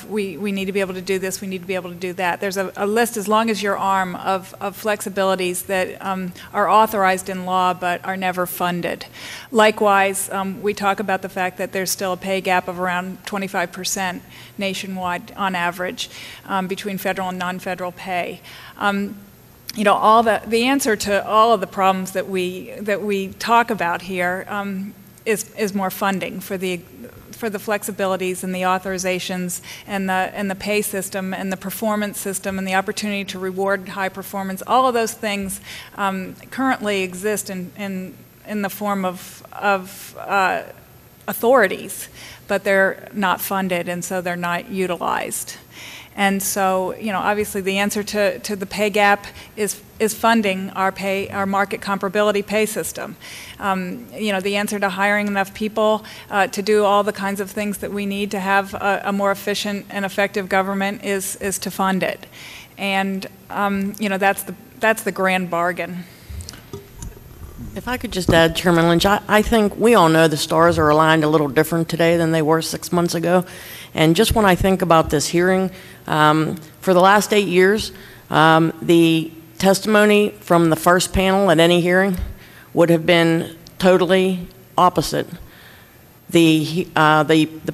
we need to be able to do this, we need to be able to do that. There's a list as long as your arm of flexibilities that are authorized in law but are never funded. Likewise, we talk about the fact that there's still a pay gap of around 25% nationwide on average between federal and non-federal pay. The answer to all of the problems that we talk about here is more funding for the flexibilities and the authorizations and the pay system and the performance system and the opportunity to reward high performance. All of those things currently exist in the form of authorities, but they're not funded, and so they're not utilized. And so, obviously the answer to the pay gap is funding our market comparability pay system. The answer to hiring enough people to do all the kinds of things that we need to have a more efficient and effective government is to fund it. And, that's the grand bargain. If I could just add, Chairman Lynch, I think we all know the stars are aligned a little different today than they were 6 months ago. And just when I think about this hearing, for the last 8 years, the testimony from the first panel at any hearing would have been totally opposite the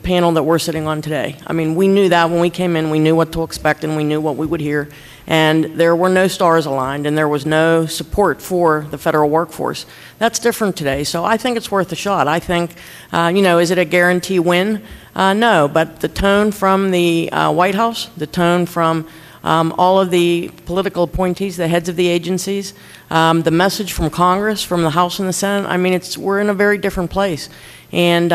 panel that we're sitting on today. I mean, we knew that when we came in, we knew what to expect and we knew what we would hear. And there were no stars aligned and there was no support for the federal workforce. That's different today, so I think it's worth a shot. I think, is it a guarantee win? No, but the tone from the White House, the tone from all of the political appointees, the heads of the agencies, the message from Congress, from the House and the Senate, I mean, we're in a very different place. And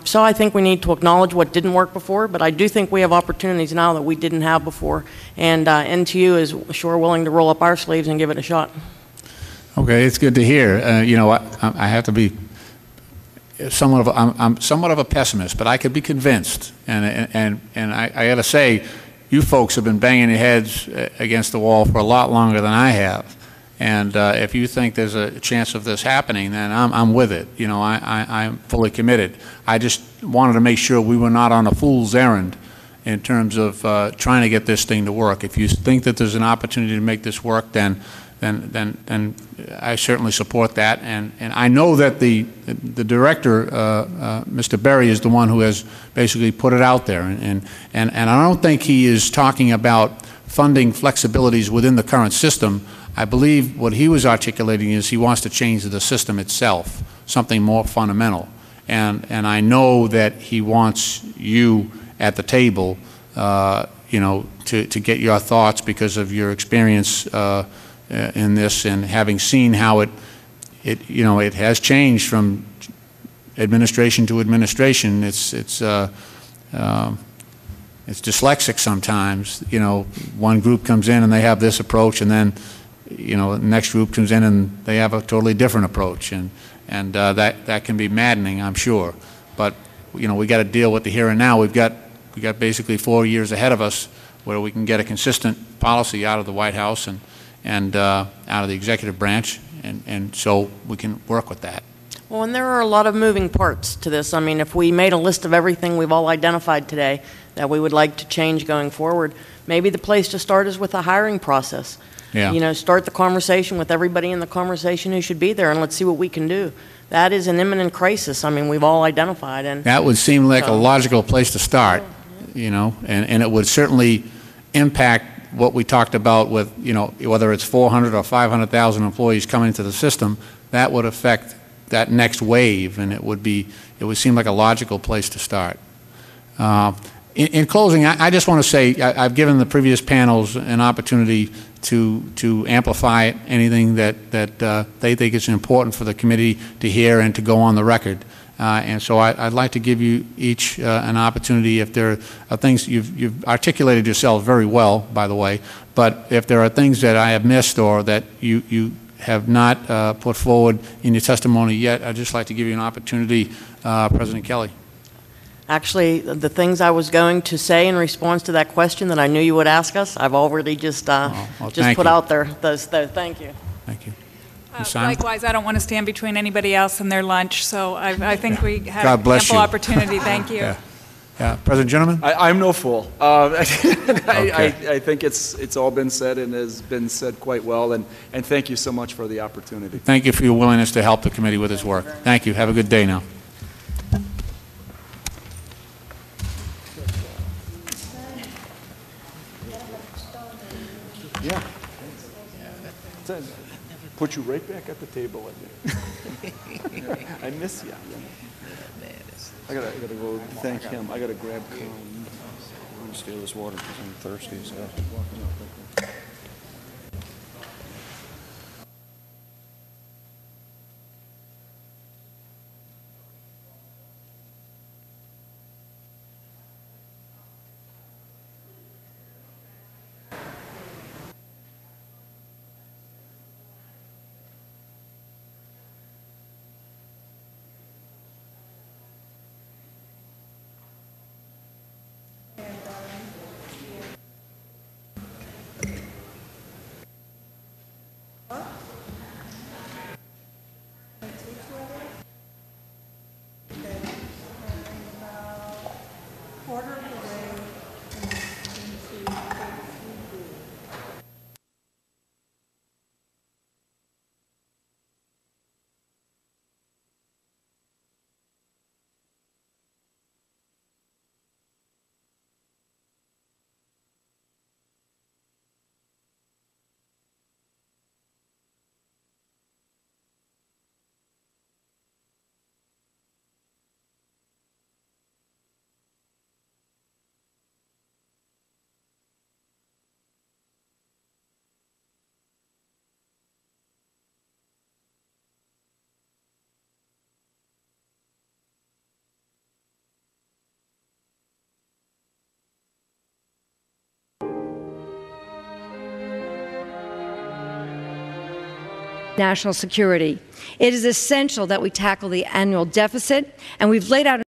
so I think we need to acknowledge what didn't work before, but I do think we have opportunities now that we didn't have before. And NTU is sure willing to roll up our sleeves and give it a shot. Okay, it's good to hear. I have to be I'm somewhat of a pessimist, but I could be convinced. And I got to say, you folks have been banging your heads against the wall for a lot longer than I have. And if you think there's a chance of this happening, then I'm with it. I'm fully committed. I just wanted to make sure we were not on a fool's errand in terms of trying to get this thing to work. If you think that there's an opportunity to make this work, then I certainly support that. And I know that the director, Mr. Berry, is the one who has basically put it out there. And I don't think he is talking about funding flexibilities within the current system. I believe what he was articulating is he wants to change the system itself, something more fundamental. And I know that he wants you at the table, to get your thoughts because of your experience in this, and having seen how it has changed from administration to administration. It's dyslexic sometimes. One group comes in and they have this approach, and then the next group comes in and they have a totally different approach, and that can be maddening, I'm sure. But we got to deal with the here and now. We got basically 4 years ahead of us where we can get a consistent policy out of the White House and out of the executive branch, and so we can work with that. Well, and there are a lot of moving parts to this. I mean, if we made a list of everything we've all identified today that we would like to change going forward, maybe the place to start is with the hiring process. Yeah. Start the conversation with everybody in the conversation who should be there, and let's see what we can do. That is an imminent crisis. I mean, we've all identified. And that would seem like a logical place to start, and it would certainly impact what we talked about with, whether it's 400 or 500,000 employees coming into the system. That would affect that next wave, and it would seem like a logical place to start. In closing, I just want to say I've given the previous panels an opportunity to amplify anything that they think is important for the committee to hear and to go on the record. And so I'd like to give you each an opportunity. If there are things, you've articulated yourself very well, by the way, but if there are things that I have missed or that you have not put forward in your testimony yet, I'd just like to give you an opportunity, President Kelly. Actually, the things I was going to say in response to that question that I knew you would ask us, I've already just put out there. Thank you. Thank you. Likewise, I don't want to stand between anybody else and their lunch, so I think we had ample opportunity. Thank you. Yeah. President Gentleman? I'm no fool. I think it's all been said and has been said quite well, and thank you so much for the opportunity. Thank you for your willingness to help the committee with its work. Thank you. Have a good day now. Yeah. Put you right back at the table. I miss you. I gotta go thank him. I gotta grab Con. I'm gonna steal this water because I'm thirsty. So. national security. It is essential that we tackle the annual deficit, and we've laid out